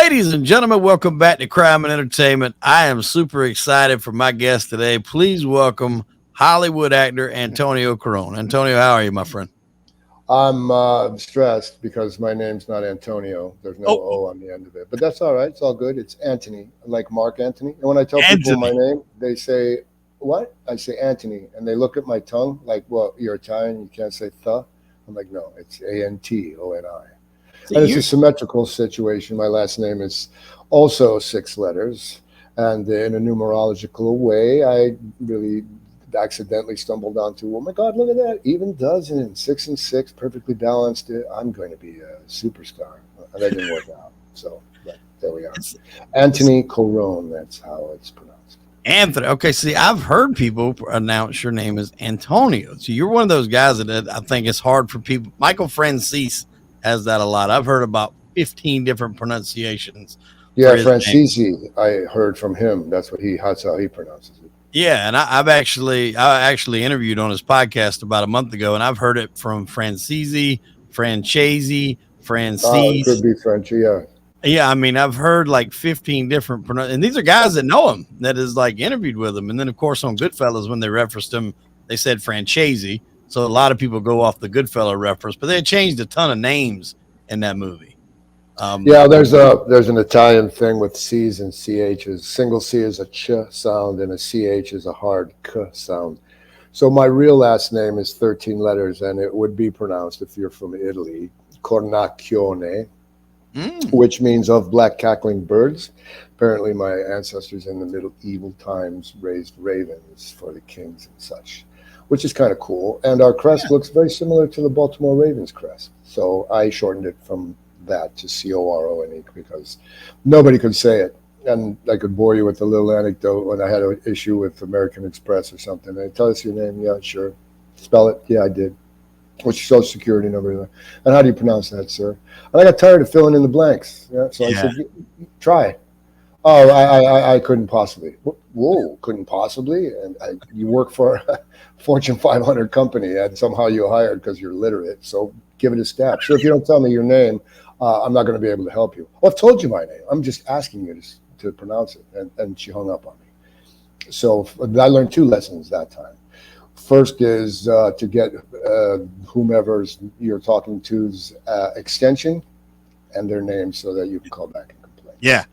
Ladies and gentlemen, welcome back to Crime and Entertainment. I am super excited for my guest today. Please welcome Hollywood actor Antonio Corone. Antonio, how are you, my friend? I'm stressed because my name's not Antonio. There's no O on the end of it. But that's all right. It's all good. It's Antony, like Mark Antony. And when I tell people my name, they say, what? I say Antony. And they look at my tongue like, well, you're Italian. You can't say th. I'm like, no, it's Antoni. And it's a symmetrical situation. My last name is also 6 letters. And in a numerological way, I really accidentally stumbled onto, oh my God, look at that. Even dozen, 6 and 6, perfectly balanced. I'm going to be a superstar. And that didn't work out. So there we are. Antoni Corone, that's how it's pronounced. Anthony. Okay, see, I've heard people announce your name as Antonio. So you're one of those guys that I think it's hard for people. Michael Francis has that a lot. I've heard about 15 different pronunciations. Yeah, Francisi, I heard from him. That's how he pronounces it. Yeah, and I actually interviewed on his podcast about a month ago, and I've heard it from Francisi, Franchese, Francis. It could be French, yeah. Yeah, I mean, I've heard like 15 different and these are guys that know him, that is like interviewed with him. And then, of course, on Goodfellas, when they referenced him, they said Franchese. So a lot of people go off the Goodfellas reference, but they changed a ton of names in that movie. Yeah, there's an Italian thing with C's and CH's. Single C is a ch sound and a CH is a hard k sound. So my real last name is 13 letters, and it would be pronounced, if you're from Italy, Cornacchione, which means of black cackling birds. Apparently my ancestors in the medieval times raised ravens for the kings and such, which is kind of cool. And our crest looks very similar to the Baltimore Ravens crest. So I shortened it from that to Corone because nobody could say it. And I could bore you with a little anecdote when I had an issue with American Express or something. They tell us your name. Yeah, sure. Spell it. Yeah, I did. What's your social security number? And how do you pronounce that, sir? And I got tired of filling in the blanks. Yeah, so I said, try. Oh, I couldn't possibly. Whoa, couldn't possibly? And you work for a Fortune 500 company and somehow you're hired because you're literate. So give it a stab. So if you don't tell me your name, I'm not going to be able to help you. Well, I've told you my name. I'm just asking you to pronounce it. And she hung up on me. So I learned 2 lessons that time. First is to get whomever's you're talking to's extension and their name so that you can call back and complain. Yeah.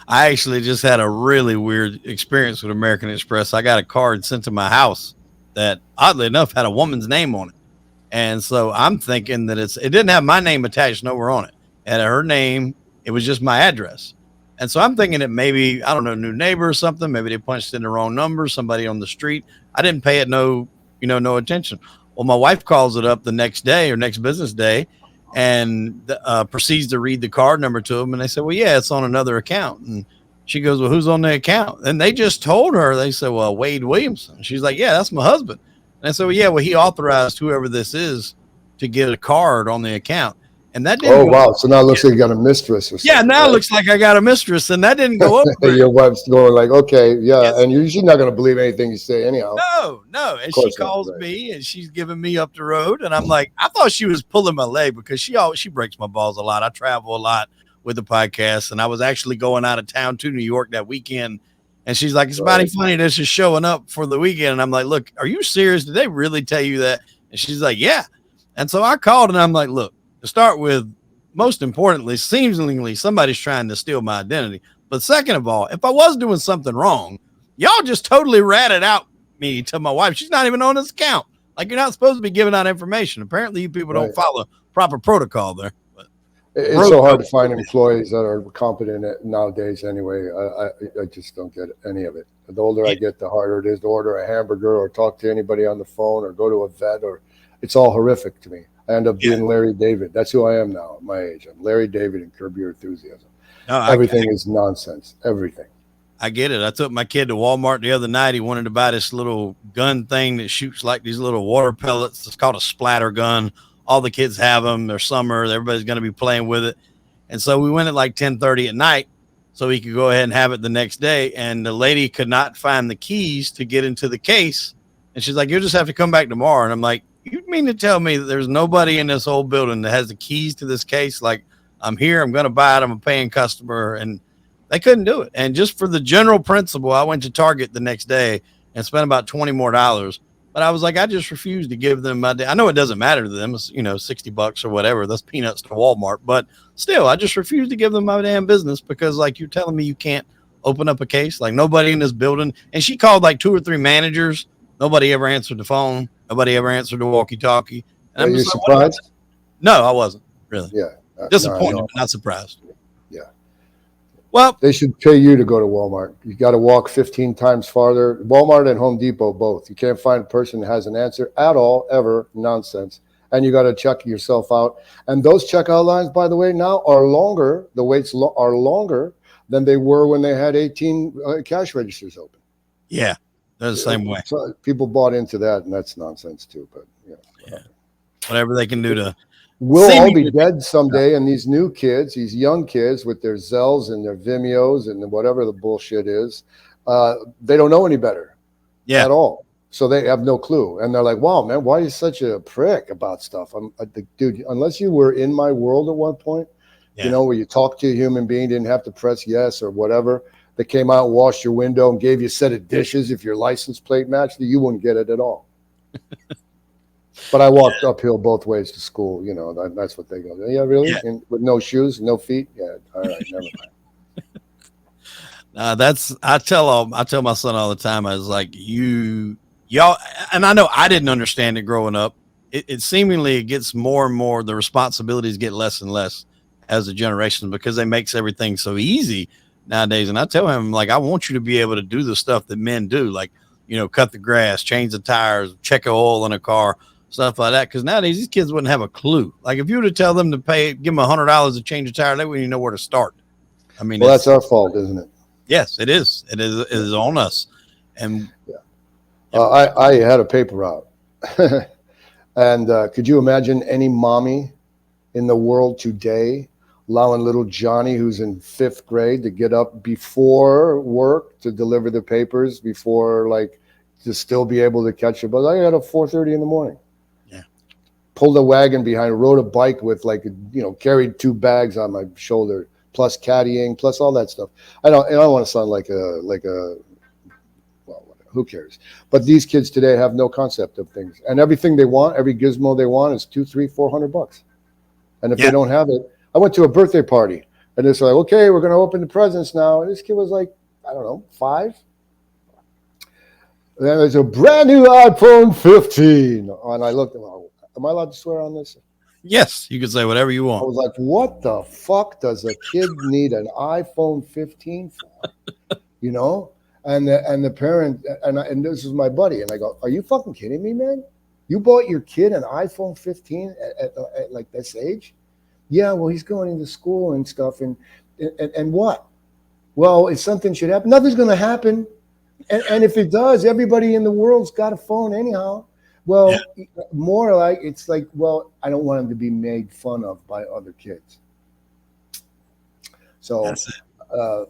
I actually just had a really weird experience with American Express. I got a card sent to my house that, oddly enough, had a woman's name on it. And so I'm thinking that it didn't have my name attached nowhere on it. It had her name. It was just my address. And so I'm thinking that maybe, I don't know, new neighbor or something. Maybe they punched in the wrong number, somebody on the street. I didn't pay it no attention. Well, my wife calls it up the next day or next business day and proceeds to read the card number to them. And they said, well, yeah, it's on another account. And she goes, well, who's on the account? And they just told her, they said, well, Wade Williamson. She's like, yeah, that's my husband. And I said, well, yeah, well, he authorized whoever this is to get a card on the account. And that didn't wow. So now it looks like you got a mistress or something. Yeah, now it looks like I got a mistress, and that didn't go up. Your wife's going like, okay, yeah. Yes. And she's not going to believe anything you say anyhow. No. And she calls me, and she's giving me up the road. And I'm like, I thought she was pulling my leg because she breaks my balls a lot. I travel a lot with the podcast, and I was actually going out of town to New York that weekend. And she's like, it's mighty funny that's just showing up for the weekend. And I'm like, look, are you serious? Did they really tell you that? And she's like, yeah. And so I called, and I'm like, look, to start with, most importantly, seemingly somebody's trying to steal my identity. But second of all, if I was doing something wrong, y'all just totally ratted out me to my wife. She's not even on this account. Like, you're not supposed to be giving out information. Apparently, you people don't follow proper protocol there. But it's so hard to find employees that are competent nowadays anyway. I just don't get any of it. The older I get, the harder it is to order a hamburger or talk to anybody on the phone or go to a vet. It's all horrific to me. I end up being Larry David. That's who I am now at my age. I'm Larry David and Curb Your Enthusiasm. No, everything is nonsense. Everything. I get it. I took my kid to Walmart the other night. He wanted to buy this little gun thing that shoots like these little water pellets. It's called a splatter gun. All the kids have them. They're summer. Everybody's going to be playing with it. And so we went at like 10:30 at night so he could go ahead and have it the next day. And the lady could not find the keys to get into the case. And she's like, you'll just have to come back tomorrow. And I'm like, you mean to tell me that there's nobody in this whole building that has the keys to this case? Like, I'm here. I'm going to buy it. I'm a paying customer. And they couldn't do it. And just for the general principle, I went to Target the next day and spent about $20 more. But I was like, I just refused to give them my day. I know it doesn't matter to them. It's, $60 or whatever. That's peanuts to Walmart. But still, I just refused to give them my damn business because, like, you're telling me you can't open up a case. Like, nobody in this building. And she called like 2 or 3 managers. Nobody ever answered the phone. Nobody ever answered the walkie-talkie. And Are you just surprised? No, I wasn't really. Yeah. Disappointed, No. but not surprised. Yeah. Well, they should pay you to go to Walmart. You got to walk 15 times farther. Walmart and Home Depot, both. You can't find a person that has an answer at all, ever. Nonsense. And you got to check yourself out. And those checkout lines, by the way, now are longer. The waits are longer than they were when they had 18 cash registers open. Yeah, they're the same way. So people bought into that, and that's nonsense too. But whatever they can do to. We'll all be dead someday, and these new kids, these young kids with their Zells and their Vimeos and whatever the bullshit is, they don't know any better at all. So they have no clue. And they're like, wow, man, why are you such a prick about stuff? I'm like, dude, unless you were in my world at one point, where you talk to a human being, didn't have to press yes or whatever. They came out and washed your window and gave you a set of dishes if your license plate matched, you wouldn't get it at all. But I walked uphill both ways to school. That's what they go. Yeah, really? Yeah. And with no shoes, no feet? Yeah. All right. Never mind. I tell my son all the time. I was like, y'all, and I know I didn't understand it growing up. It seemingly gets more and more. The responsibilities get less and less as a generation because they makes everything so easy nowadays. And I tell him, like, I want you to be able to do the stuff that men do, like, cut the grass, change the tires, check the oil in a car. Stuff like that, because nowadays these kids wouldn't have a clue. Like if you were to tell them to give them $100 to change a tire, they wouldn't even know where to start. I mean, well, that's our fault, isn't it? Yes, it is. It is on us. And I had a paper route, and could you imagine any mommy in the world today allowing little Johnny, who's in 5th grade, to get up before work to deliver the papers to still be able to catch a bus? I got up 4:30 in the morning. Pulled a wagon behind, rode a bike with carried 2 bags on my shoulder, plus caddying, plus all that stuff. I don't want to sound like a well, who cares? But these kids today have no concept of things, and everything they want, every gizmo they want, is $200, $300, $400. And if they don't have it, I went to a birthday party, and it's like, okay, we're going to open the presents now. And this kid was like, I don't know, 5. And then there's a brand new iPhone 15, and I looked. Am I allowed to swear on this? Yes, you can say whatever you want. I was like, what the fuck does a kid need an iPhone 15 for? And the parent, and this is my buddy, and I go, are you fucking kidding me, man? You bought your kid an iPhone 15 at like this age? Yeah, well, he's going into school and stuff, and what? Well, if something should happen, nothing's going to happen. And if it does, everybody in the world's got a phone anyhow. Well, more like it's like, well, I don't want him to be made fun of by other kids. So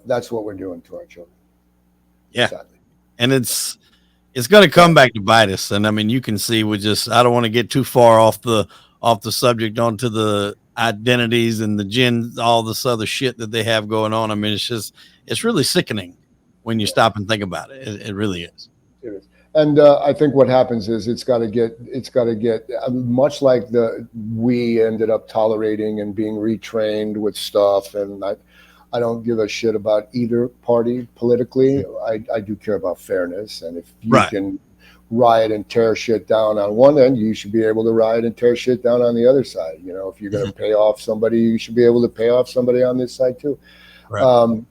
that's what we're doing to our children. Yeah. Sadly. And it's going to come back to bite us. And I mean, you can see I don't want to get too far off the subject onto the identities and all this other shit that they have going on. I mean, it's really sickening when you stop and think about it. It really is. It is. And I think what happens is it's got to get much like we ended up tolerating and being retrained with stuff. And I don't give a shit about either party politically. I do care about fairness. And if you can riot and tear shit down on one end, you should be able to riot and tear shit down on the other side. If you're going to pay off somebody, you should be able to pay off somebody on this side too. Right.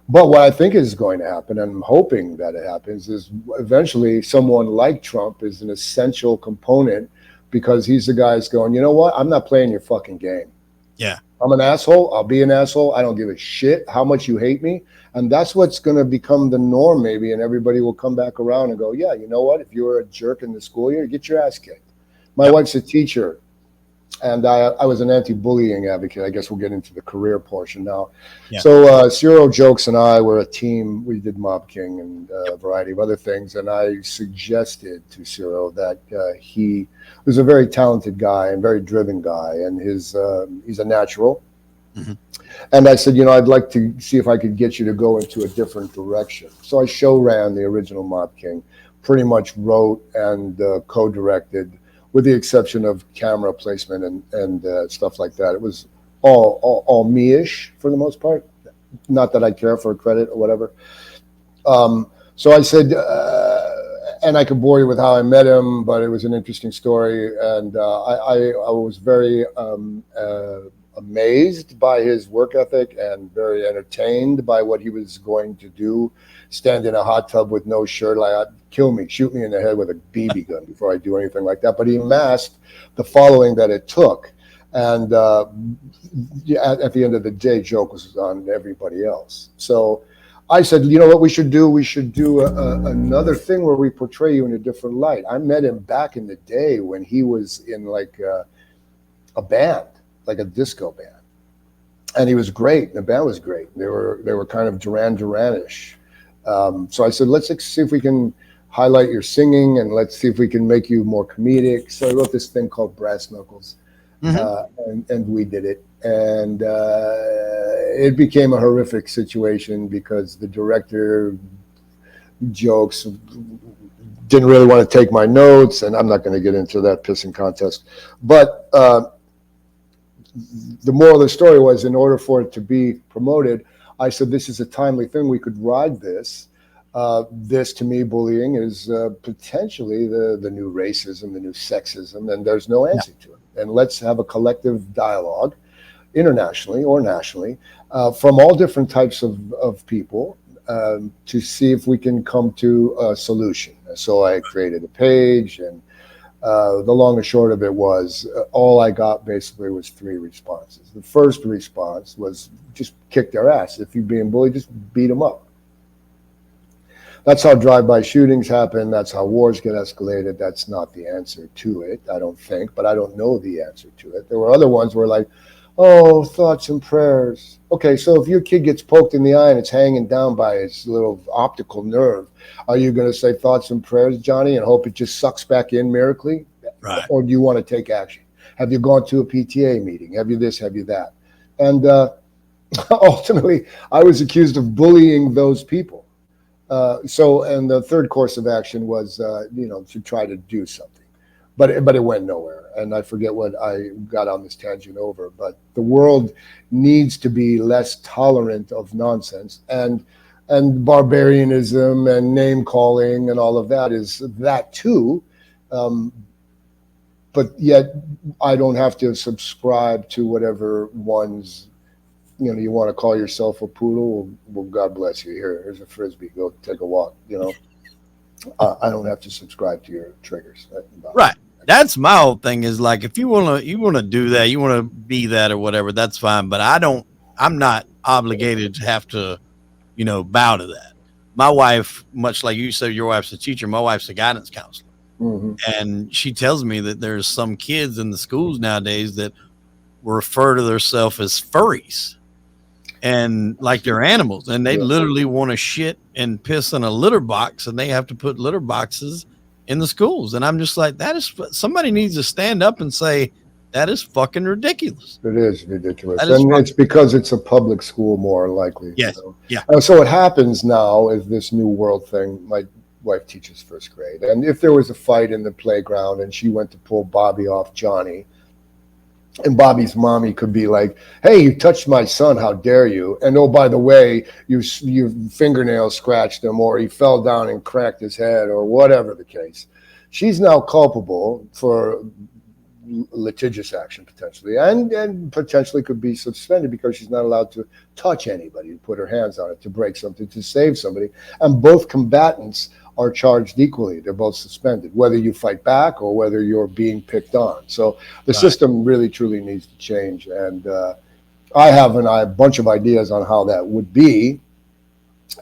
But what I think is going to happen, and I'm hoping that it happens, is eventually someone like Trump is an essential component, because he's the guy that's going, you know what? I'm not playing your fucking game. Yeah. I'm an asshole. I'll be an asshole. I don't give a shit how much you hate me. And that's what's going to become the norm maybe. And everybody will come back around and go, yeah, you know what? If you were a jerk in the school year, get your ass kicked. My wife's a teacher. And I was an anti-bullying advocate. I guess we'll get into the career portion now. Yeah. So Ciro Jokes and I were a team. We did Mob King and a variety of other things. And I suggested to Ciro that he was a very talented guy and very driven guy. And he's a natural. Mhm. And I said, I'd like to see if I could get you to go into a different direction. So I show ran the original Mob King, pretty much wrote and co-directed, with the exception of camera placement and stuff like that. It was all me-ish for the most part. Not that I care for credit or whatever. So I said, and I could bore you with how I met him, but it was an interesting story. And I was very amazed by his work ethic and very entertained by what he was going to do. Stand in a hot tub with no shirt, like, kill me, shoot me in the head with a BB gun before I do anything like that. But he amassed the following that it took. And at the end of the day, joke was on everybody else. So I said, you know what we should do? We should do another thing where we portray you in a different light. I met him back in the day when he was in like a band, like a disco band, and he was great. The band was great. They were kind of Duran Duran-ish. So I said, let's see if we can highlight your singing, and let's see if we can make you more comedic. So I wrote this thing called Brass Knuckles, and we did it. And it became a horrific situation because the director jokes didn't really want to take my notes, and I'm not going to get into that pissing contest. But the moral of the story was, in order for it to be promoted, I said, this is a timely thing. We could ride this. This, to me, bullying is potentially the new racism, the new sexism, and there's no answer to it. And let's have a collective dialogue, internationally or nationally, from all different types of people, to see if we can come to a solution. So I created a page, and the long and short of it was, all I got basically was 3 responses. The first response was, just kick their ass. If you're being bullied, just beat them up. That's how drive-by shootings happen. That's how wars get escalated. That's not the answer to it, I don't think, but I don't know the answer to it. There were other ones where, like, oh, thoughts and prayers. Okay, so if your kid gets poked in the eye and it's hanging down by its little optical nerve, are you going to say thoughts and prayers, Johnny, and hope it just sucks back in miraculously? Right. Or do you want to take action? Have you gone to a PTA meeting? Have you this? Have you that? And ultimately, I was accused of bullying those people. And the third course of action was, to try to do something, but it went nowhere. And I forget what I got on this tangent over, but the world needs to be less tolerant of nonsense, and barbarianism and name calling and all of that is that too. But yet I don't have to subscribe to whatever one's, you want to call yourself a poodle? Well, God bless you. Here's a Frisbee. Go take a walk. I don't have to subscribe to your triggers. Right. That's my whole thing, is like, if you want to do that, you want to be that or whatever, that's fine. But I'm not obligated to have to, bow to that. My wife, much like you said, your wife's a teacher. My wife's a guidance counselor. Mm-hmm. And she tells me that there's some kids in the schools nowadays that refer to themselves as furries, and like they're animals, and they literally want to shit and piss in a litter box, and they have to put litter boxes in the schools. And I'm just like, somebody needs to stand up and say, that is fucking ridiculous. It is ridiculous. And it's because it's a public school, more likely. Yes. Yeah. So what happens now is this new world thing. My wife teaches first grade. And if there was a fight in the playground and she went to pull Bobby off Johnny, and Bobby's mommy could be like, hey, you touched my son, how dare you? And oh, by the way, your fingernails scratched him, or he fell down and cracked his head, or whatever the case. She's now culpable for litigious action, potentially, and potentially could be suspended because she's not allowed to touch anybody, to put her hands on it, to break something, to save somebody. And both combatants are charged equally. They're both suspended, whether you fight back or whether you're being picked on. So the system really, truly needs to change. And I have a bunch of ideas on how that would be.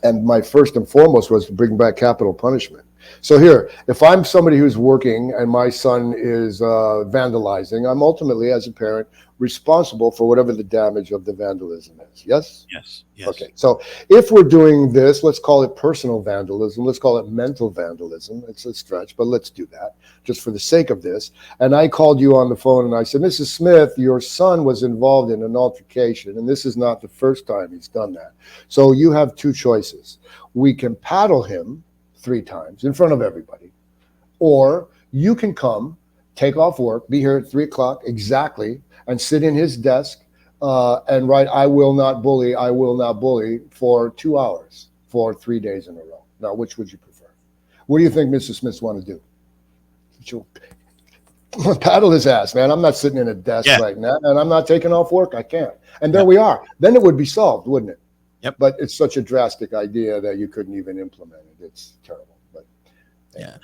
And my first and foremost was to bring back capital punishment. So here, if I'm somebody who's working and my son is vandalizing, I'm ultimately, as a parent, responsible for whatever the damage of the vandalism is. Yes? Yes. Yes. Okay. So if we're doing this, let's call it personal vandalism. Let's call it mental vandalism. It's a stretch, but let's do that just for the sake of this. And I called you on the phone and I said, Mrs. Smith, your son was involved in an altercation, and this is not the first time he's done that. So you have two choices. We can paddle him 3 times in front of everybody, or you can come, take off work, be here at 3 o'clock exactly, and sit in his desk and write I will not bully for 2 hours for 3 days in a row. Now, which would you prefer? What do you think Mrs. Smith want to do? She'll paddle his ass, man. I'm not sitting in a desk right now, and I'm not taking off work. I can't. And there we are. Then it would be solved, wouldn't it? Yep. But it's such a drastic idea that you couldn't even implement it. It's terrible. But yeah.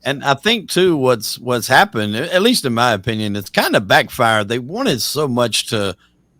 And I think too, what's happened, at least in my opinion, it's kind of backfired. They wanted so much to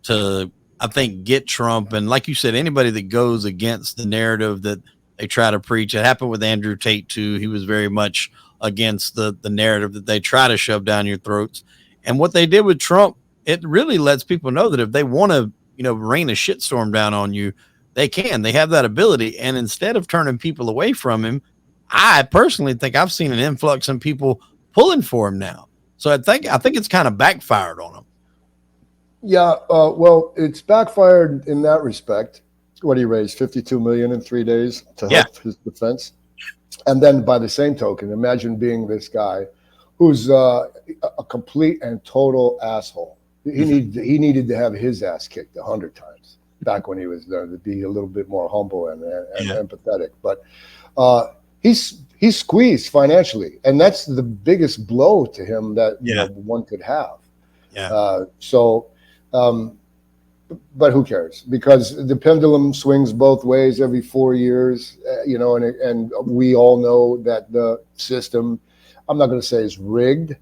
I think get Trump, and like you said, anybody that goes against the narrative that they try to preach. It happened with Andrew Tate too. He was very much against the narrative that they try to shove down your throats. And what they did with Trump, it really lets people know that if they want to, rain a shitstorm down on you, they can. They have that ability. And instead of turning people away from him, I personally think I've seen an influx in people pulling for him now. So I think it's kind of backfired on him. Yeah, well, it's backfired in that respect. What he raised, $52 million in 3 days to help his defense. And then by the same token, imagine being this guy who's a complete and total asshole. He needed to have his ass kicked 100 times back when he was there, to be a little bit more humble and empathetic. But he's squeezed financially, and that's the biggest blow to him that one could have. Yeah. But who cares? Because the pendulum swings both ways every 4 years, and we all know that the system, I'm not going to say is rigged,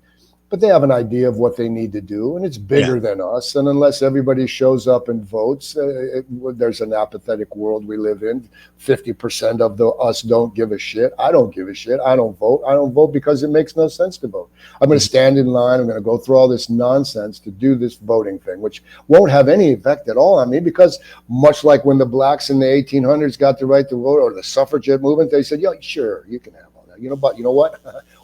but they have an idea of what they need to do, and it's bigger than us. And unless everybody shows up and votes, there's an apathetic world we live in. 50% of us don't give a shit. I don't give a shit. I don't vote. I don't vote because it makes no sense to vote. I'm going to stand in line. I'm going to go through all this nonsense to do this voting thing, which won't have any effect at all on me, because much like when the blacks in the 1800s got the right to vote, or the suffragette movement, they said, yeah, sure, you can have all that. But you know what?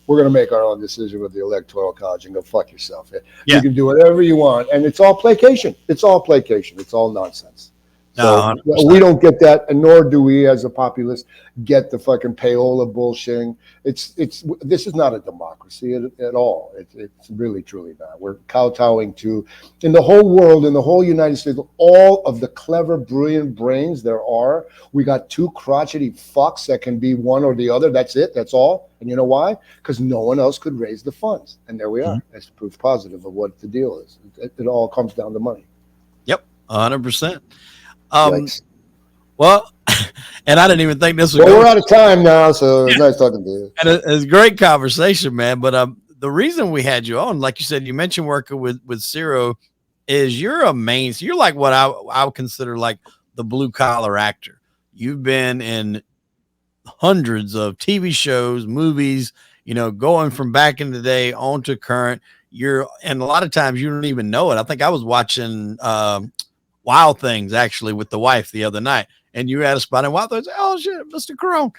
We're going to make our own decision with the Electoral College and go fuck yourself. You can do whatever you want. And it's all placation. It's all placation. It's all nonsense. So we don't get that, and nor do we as a populace get the fucking payola bullshitting. This is not a democracy at all. It's really, truly not. We're kowtowing to, in the whole world, in the whole United States, all of the clever, brilliant brains there are. We got 2 crotchety fucks that can be one or the other. That's it. That's all. And you know why? Because no one else could raise the funds. And there we are. That's proof positive of what the deal is. It all comes down to money. Yep, 100%. Well, and I didn't even think this was. Well, we're out of time now, so it's nice talking to you. And it's a great conversation, man. But the reason we had you on, like you said, you mentioned working with Ciro, is you're you're like what I would consider like the blue collar actor. You've been in hundreds of TV shows, movies, going from back in the day on to current. And a lot of times you don't even know it. I think I was watching Wild Things actually with the wife the other night, and you had a spot in Wild Things. Oh shit, Mr. Corone.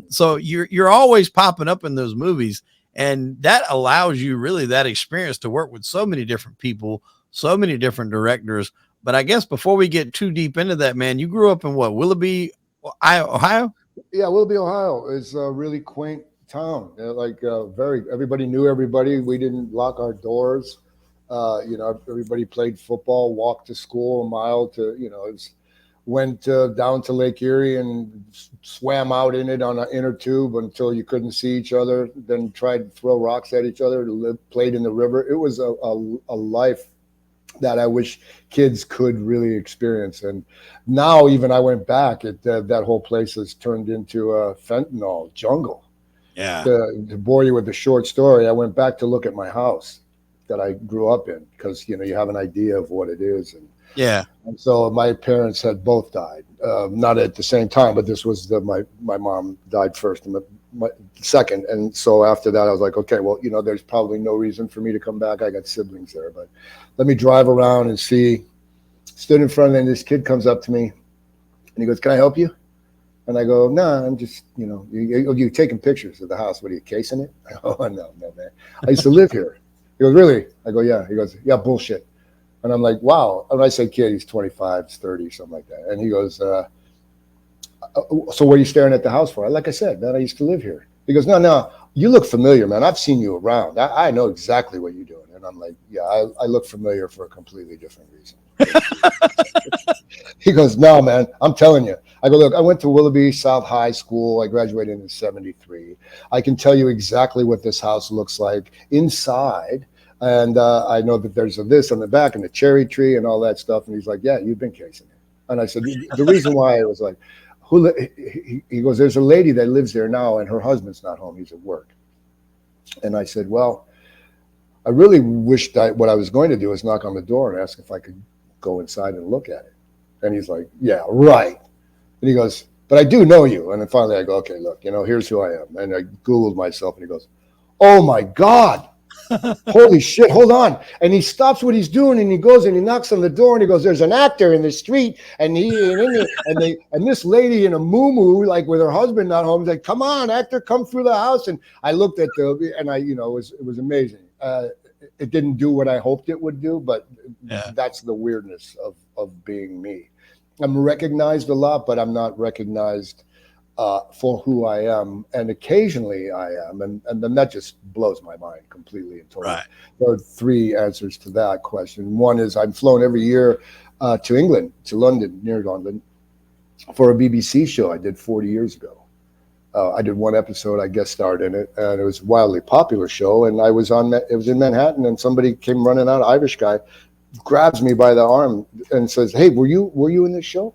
So you're always popping up in those movies, and that allows you really that experience to work with so many different people, so many different directors. But I guess before we get too deep into that, man, you grew up in what, Willoughby, Ohio? Yeah, Willoughby, Ohio is a really quaint town. Everybody knew everybody. We didn't lock our doors. Everybody played football, walked to school a mile went down to Lake Erie and swam out in it on an inner tube until you couldn't see each other, then tried to throw rocks at each other, played in the river. It was a life that I wish kids could really experience. And now even I went back, that whole place has turned into a fentanyl jungle. Yeah. To bore you with the short story, I went back to look at my house that I grew up in, because you have an idea of what it is. And so my parents had both died, not at the same time, but this was my mom died first, and my second. And so after that, I was like, okay, well, there's probably no reason for me to come back. I got siblings there, but let me drive around and see. Stood in front, and this kid comes up to me, and he goes, "Can I help you?" And I go, "No, I'm just, you're taking pictures of the house. What are you, casing it?" I go, "Oh, no, man. I used to live here." He goes, "Really?" I go, "Yeah." He goes, "Yeah, bullshit." And I'm like, "Wow." And I said, "Kid, he's 25, he's 30, something like that." And he goes, "So what are you staring at the house for?" Like I said, man, I used to live here. He goes, No, you look familiar, man. I've seen you around. I know exactly what you're doing." And I'm like, "Yeah, I look familiar for a completely different reason." He goes, "No, man, I'm telling you." I go, "Look, I went to Willoughby South High School. I graduated in '73. I can tell you exactly what this house looks like inside. And I know that there's this on the back and the cherry tree and all that stuff." And he's like, "Yeah, you've been casing it." And I said, the reason why I was like, he goes, "There's a lady that lives there now, and her husband's not home. He's at work." And I said, "Well, I really wished what I was going to do is knock on the door and ask if I could go inside and look at it." And he's like, "Yeah, right." And he goes, "But I do know you." And then finally I go, "Okay, look, here's who I am." And I Googled myself, and he goes, "Oh my God. Holy shit, hold on." And he stops what he's doing, and he goes and he knocks on the door, and he goes, "There's an actor in the street, and and this lady in a muumuu, like with her husband not home, is like, 'Come on, actor, come through the house.'" And I looked at it was amazing. It didn't do what I hoped it would do, but that's the weirdness of being me. I'm recognized a lot, but I'm not recognized for who I am, and occasionally I am, and then that just blows my mind completely and totally. Right. There are three answers to that question. One is I'm flown every year to England, to London, near London, for a BBC show I did 40 years ago. I did one episode, I guest starred in it, and it was a wildly popular show. And it was in Manhattan, and somebody came running out, Irish guy, grabs me by the arm and says, "Hey, were you in this show?"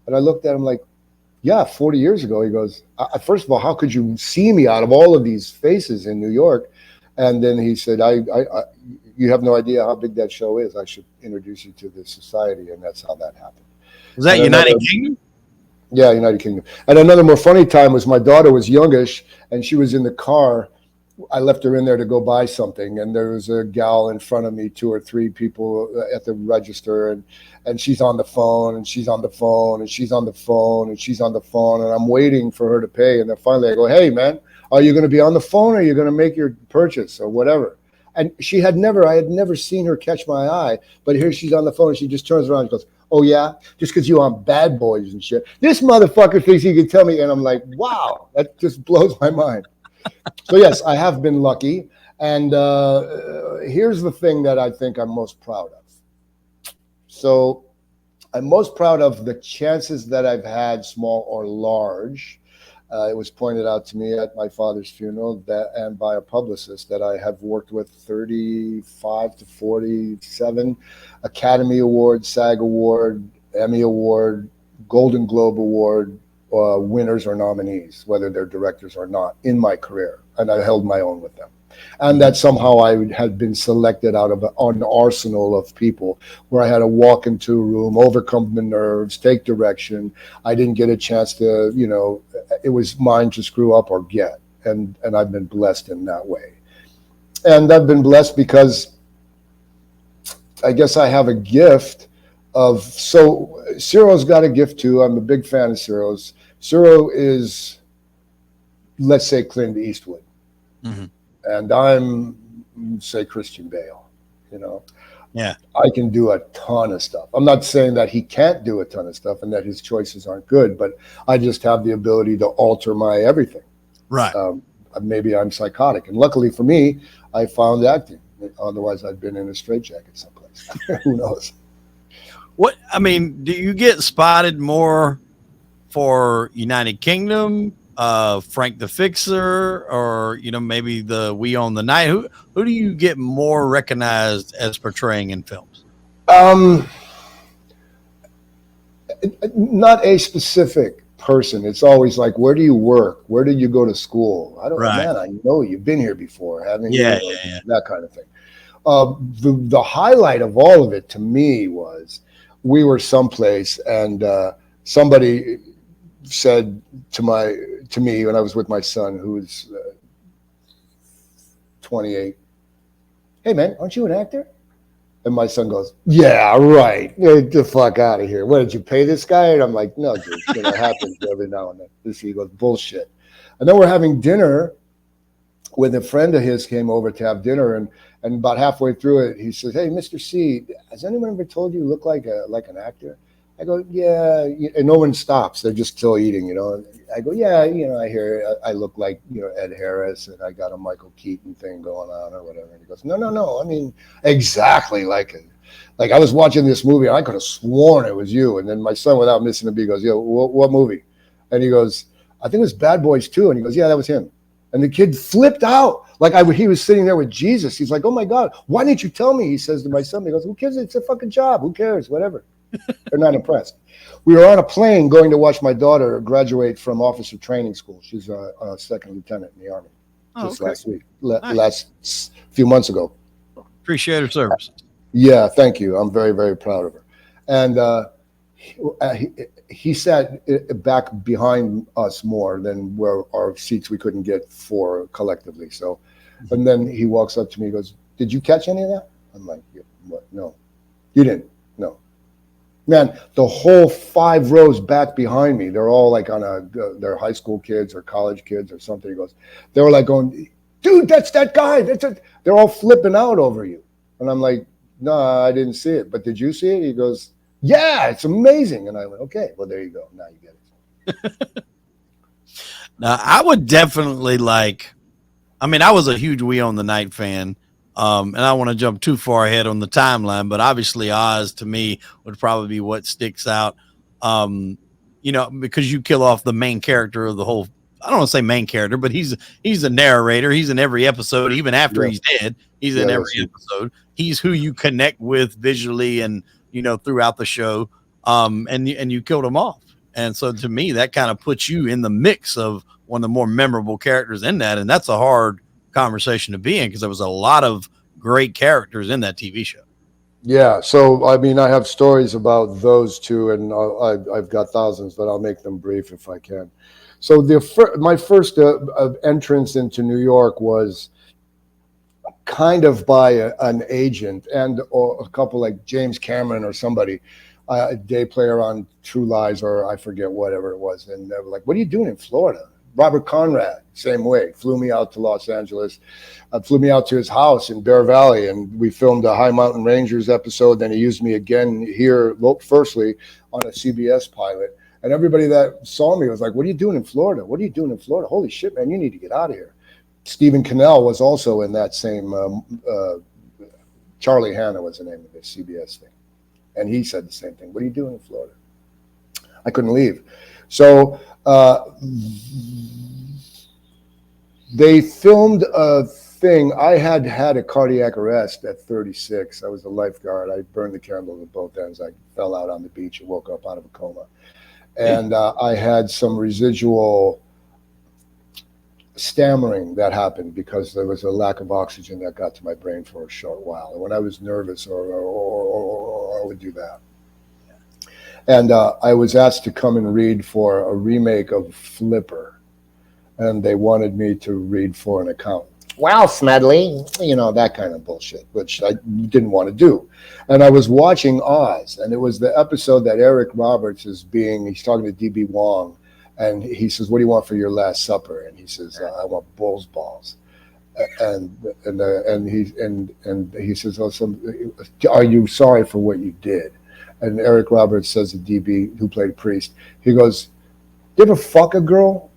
And I looked at him like, "Yeah, 40 years ago." He goes, "First of all, how could you see me out of all of these faces in New York?" And then he said, "You have no idea how big that show is. I should introduce you to the society." And that's how that happened. Was that United Kingdom? Yeah, United Kingdom. And another more funny time was my daughter was youngish, and she was in the car. I left her in there to go buy something, and there was a gal in front of me, 2 or 3 people at the register, and she's on the phone, and she's on the phone, and she's on the phone, and she's on the phone, and I'm waiting for her to pay. And then finally I go, "Hey, man, are you going to be on the phone, or are you going to make your purchase or whatever?" And I had never seen her catch my eye, but here she's on the phone, and she just turns around and goes, "Oh yeah, just because you on Bad Boys and shit. This motherfucker thinks he can tell me." And I'm like, wow, that just blows my mind. So yes, I have been lucky. And here's the thing that I think I'm most proud of. So I'm most proud of the chances that I've had, small or large. It was pointed out to me at my father's funeral and by a publicist that I have worked with 35 to 47 Academy Award, SAG Award, Emmy Award, Golden Globe Award winners or nominees, whether they're directors or not, in my career. And I held my own with them. And that somehow I had been selected out of an arsenal of people where I had to walk into a room, overcome the nerves, take direction. I didn't get a chance to, it was mine to screw up or get. And I've been blessed in that way. And I've been blessed because I guess I have a gift so Ciro's got a gift too. I'm a big fan of Ciro's. Ciro is, let's say, Clint Eastwood. Mm-hmm. And I'm, say, Christian Bale, Yeah. I can do a ton of stuff. I'm not saying that he can't do a ton of stuff and that his choices aren't good, but I just have the ability to alter my everything. Right. Maybe I'm psychotic. And luckily for me, I found acting. Otherwise, I'd been in a straitjacket someplace. Who knows? Do you get spotted more for United Kingdom, Frank the Fixer, or maybe the We Own the Night? Who do you get more recognized as portraying in films? Not a specific person. It's always like, where do you work? Where did you go to school? I don't know, man. I know you've been here before, haven't you? Yeah. That kind of thing. The highlight of all of it to me was we were someplace and somebody said to to me when I was with my son, who was 28. Hey, man, aren't you an actor? And my son goes, yeah, right. Get the fuck out of here. What, did you pay this guy? And I'm like, no, dude. You know, it happens every now and then. He goes, bullshit. And then we're having dinner with a friend of his came over to have dinner. And about halfway through it, he says, hey, Mr. C, has anyone ever told you you look like an actor? I go, yeah. And no one stops. They're just still eating, you know. And I go, yeah, you know, I hear I look like, you know, Ed Harris, and I got a Michael Keaton thing going on or whatever. And he goes, no. I mean, exactly like it. Like I was watching this movie, and I could have sworn it was you. And then my son, without missing a beat, goes, yo, what movie? And he goes, I think it was Bad Boys 2. And he goes, yeah, that was him. And the kid flipped out. Like he was sitting there with Jesus. He's like, oh my God, why didn't you tell me? He says to my son, he goes, who cares? It's a fucking job. Who cares? Whatever. They're not impressed. We were on a plane going to watch my daughter graduate from officer training school. She's a second lieutenant in the Army. Just last week, last few months ago. Appreciate her service. Yeah, thank you. I'm very, very proud of her. And he sat back behind us more than where our seats we couldn't get for collectively. So, and then he walks up to me, he goes, did you catch any of that? I'm like, yeah, what? No. You didn't? No. Man, the whole 5 rows back behind me, they're all like they're high school kids or college kids or something. He goes, they were like going, dude, that's that guy. They're all flipping out over you. And I'm like, no, I didn't see it. But did you see it? He goes, yeah, it's amazing. And I went, okay, well, there you go. Now you get it. Now, I would definitely I was a huge We Own the Night fan. And I don't want to jump too far ahead on the timeline, but obviously Oz to me would probably be what sticks out. You know, because you kill off the main character of the whole, I don't want to say main character, but he's a narrator. He's in every episode, even after he's dead. He's in every episode. He's who you connect with visually and, you know, throughout the show. And you killed him off. And so to me, that kind of puts you in the mix of one of the more memorable characters in that. And that's a hard conversation to be in because there was a lot of great characters in that TV show. Yeah. So, I mean, I have stories about those two, and I've got thousands, but I'll make them brief if I can. So my first entrance into New York was kind of by an agent and or a couple like James Cameron or somebody, a day player on True Lies or I forget whatever it was. And they were like, what are you doing in Florida? Robert Conrad, same way, flew me out to Los Angeles, flew me out to his house in Bear Valley, and we filmed a High Mountain Rangers episode. Then he used me again here, firstly, on a CBS pilot. And everybody that saw me was like, what are you doing in Florida? What are you doing in Florida? Holy shit, man, you need to get out of here. Stephen Cannell was also in that same, Charlie Hanna was the name of this CBS thing. And he said the same thing. What are you doing in Florida? I couldn't leave. So they filmed a thing. I had a cardiac arrest at 36. I was a lifeguard. I burned the candle at both ends. I fell out on the beach and woke up out of a coma. And I had some residual stammering that happened because there was a lack of oxygen that got to my brain for a short while. And when I was nervous or I would do that. And I was asked to come and read for a remake of Flipper. And they wanted me to read for an accountant. Wow, Smedley, you know, that kind of bullshit, which I didn't want to do. And I was watching Oz, and it was the episode that Eric Roberts he's talking to D.B. Wong, and he says, what do you want for your last supper? And he says, I want bull's balls. And he says, are you sorry for what you did? And Eric Roberts says to DB, who played Priest, he goes, you ever fuck a girl,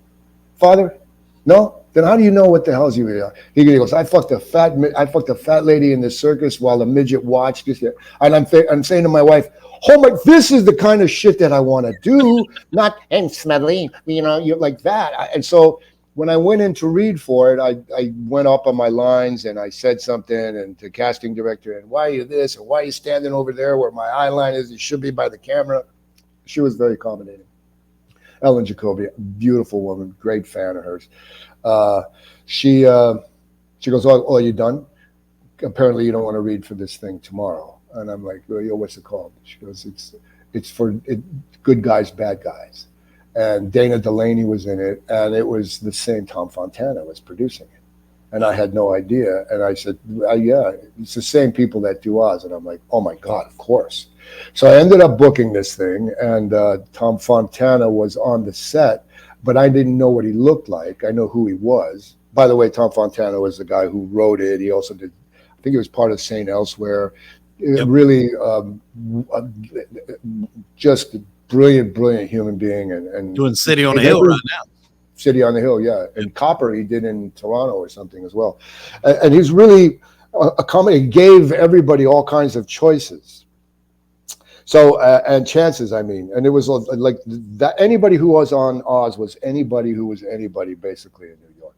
Father? No? Then how do you know what the hell's you are? He goes, I fucked a fat lady in the circus while a midget watched this. And I'm saying to my wife, oh my, this is the kind of shit that I want to do, not, and Smedley, you know, you're like that. And so when I went in to read for it, I went up on my lines and I said something and to casting director, and why are you this? And why are you standing over there where my eye line is? It should be by the camera. She was very accommodating. Ellen Jacoby, beautiful woman, great fan of hers. She goes, oh, are you done? Apparently you don't want to read for this thing tomorrow. And I'm like, well, what's it called? She goes, it's for good guys, bad guys. and Dana Delaney was in it, and it was the same Tom Fontana was producing it. And I had no idea. And I said, yeah, it's the same people that do Oz. And I'm like, oh my God, of course. So I ended up booking this thing, and Tom Fontana was on the set, but I didn't know what he looked like. I know who he was. By the way, Tom Fontana was the guy who wrote it. He also did, I think he was part of St. Elsewhere. Yep. Really just a brilliant human being. And doing City on the Hill right now. City on the Hill, yeah. And Copper he did in Toronto or something as well. And he's really a comedy, gave everybody all kinds of choices. So, and chances, I mean. And it was like that. Anybody who was on Oz was anybody who was anybody basically in New York.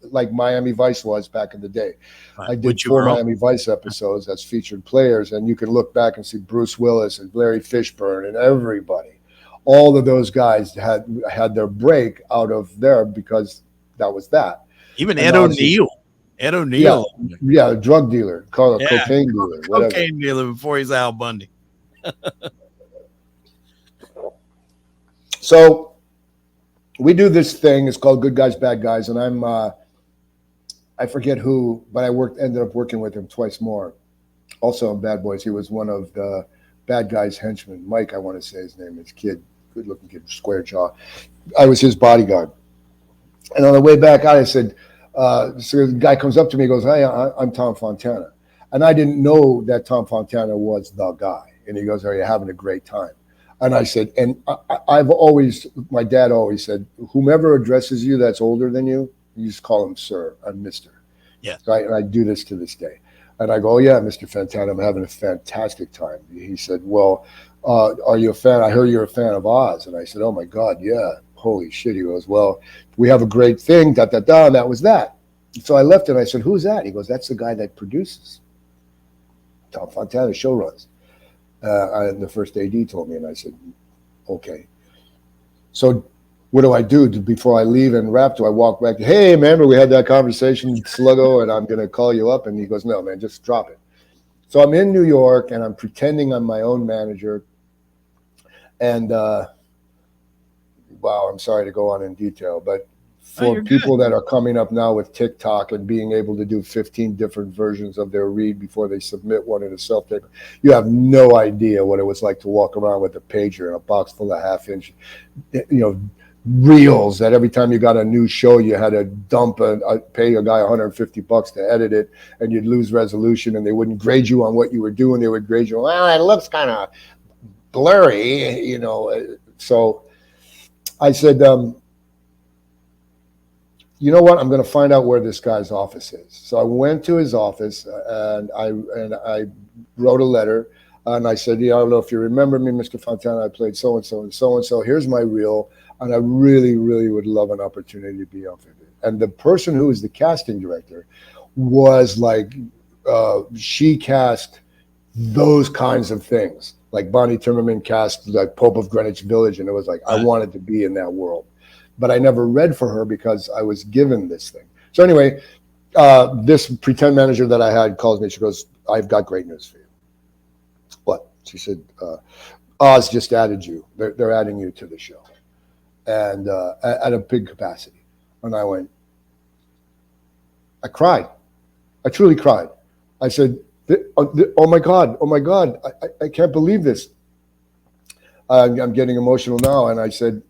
Like Miami Vice was back in the day. Right. I did 4 Miami Vice episodes as featured players, and you can look back and see Bruce Willis and Larry Fishburne and everybody. All of those guys had their break out of there because that was that. Even Ed O'Neill. Ed O'Neill. Yeah, drug dealer, cocaine dealer. Cocaine dealer before he's Al Bundy. So we do this thing. It's called Good Guys, Bad Guys. And I'm, I forget who, but I ended up working with him twice more. Also on Bad Boys. He was one of the bad guys' henchmen. Mike, I want to say his name is kid. Good-looking kid, square jaw. I was his bodyguard. And on the way back out, I said, so the guy comes up to me and goes, hey, I'm Tom Fontana. And I didn't know that Tom Fontana was the guy. And he goes, are you having a great time? And I said, and my dad always said, whomever addresses you that's older than you, you just call him sir and mister. Yeah. Right? And I do this to this day. And I go, oh, yeah, Mr. Fontana, I'm having a fantastic time. He said, well, are you a fan? I heard you're a fan of Oz. And I said, oh, my God, yeah. Holy shit. He goes, well, we have a great thing, and that was that. So I left and I said, who's that? He goes, that's the guy that produces. Tom Fontana show runs. And the first AD told me, and I said, okay. So what do I do before I leave and wrap? Do I walk back? Hey, remember we had that conversation, Sluggo, and I'm going to call you up. And he goes, no, man, just drop it. So I'm in New York, and I'm pretending I'm my own manager. And, wow, I'm sorry to go on in detail, but for people that are coming up now with TikTok and being able to do 15 different versions of their read before they submit one in a self-tape, you have no idea what it was like to walk around with a pager and a box full of half-inch, reels that every time you got a new show, you had to pay a guy $150 to edit it, and you'd lose resolution, and they wouldn't grade you on what you were doing. They would grade you, well, it looks kind of blurry, So I said, you know what? I'm going to find out where this guy's office is. So I went to his office, and I wrote a letter, and I said, yeah, I don't know if you remember me, Mr. Fontana. I played so-and-so and so-and-so. Here's my reel, and I really, really would love an opportunity to be on it. And the person who was the casting director was like, she cast those kinds of things. Like Bonnie Timmerman cast like Pope of Greenwich Village, and it was like, I wanted to be in that world. But I never read for her because I was given this thing. So anyway, this pretend manager that I had calls me. She goes, I've got great news for you. What? She said, Oz just added you. They're adding you to the show. And at a big capacity. And I went, I cried. I truly cried. I said, oh my God, I can't believe this. I'm getting emotional now. And I said,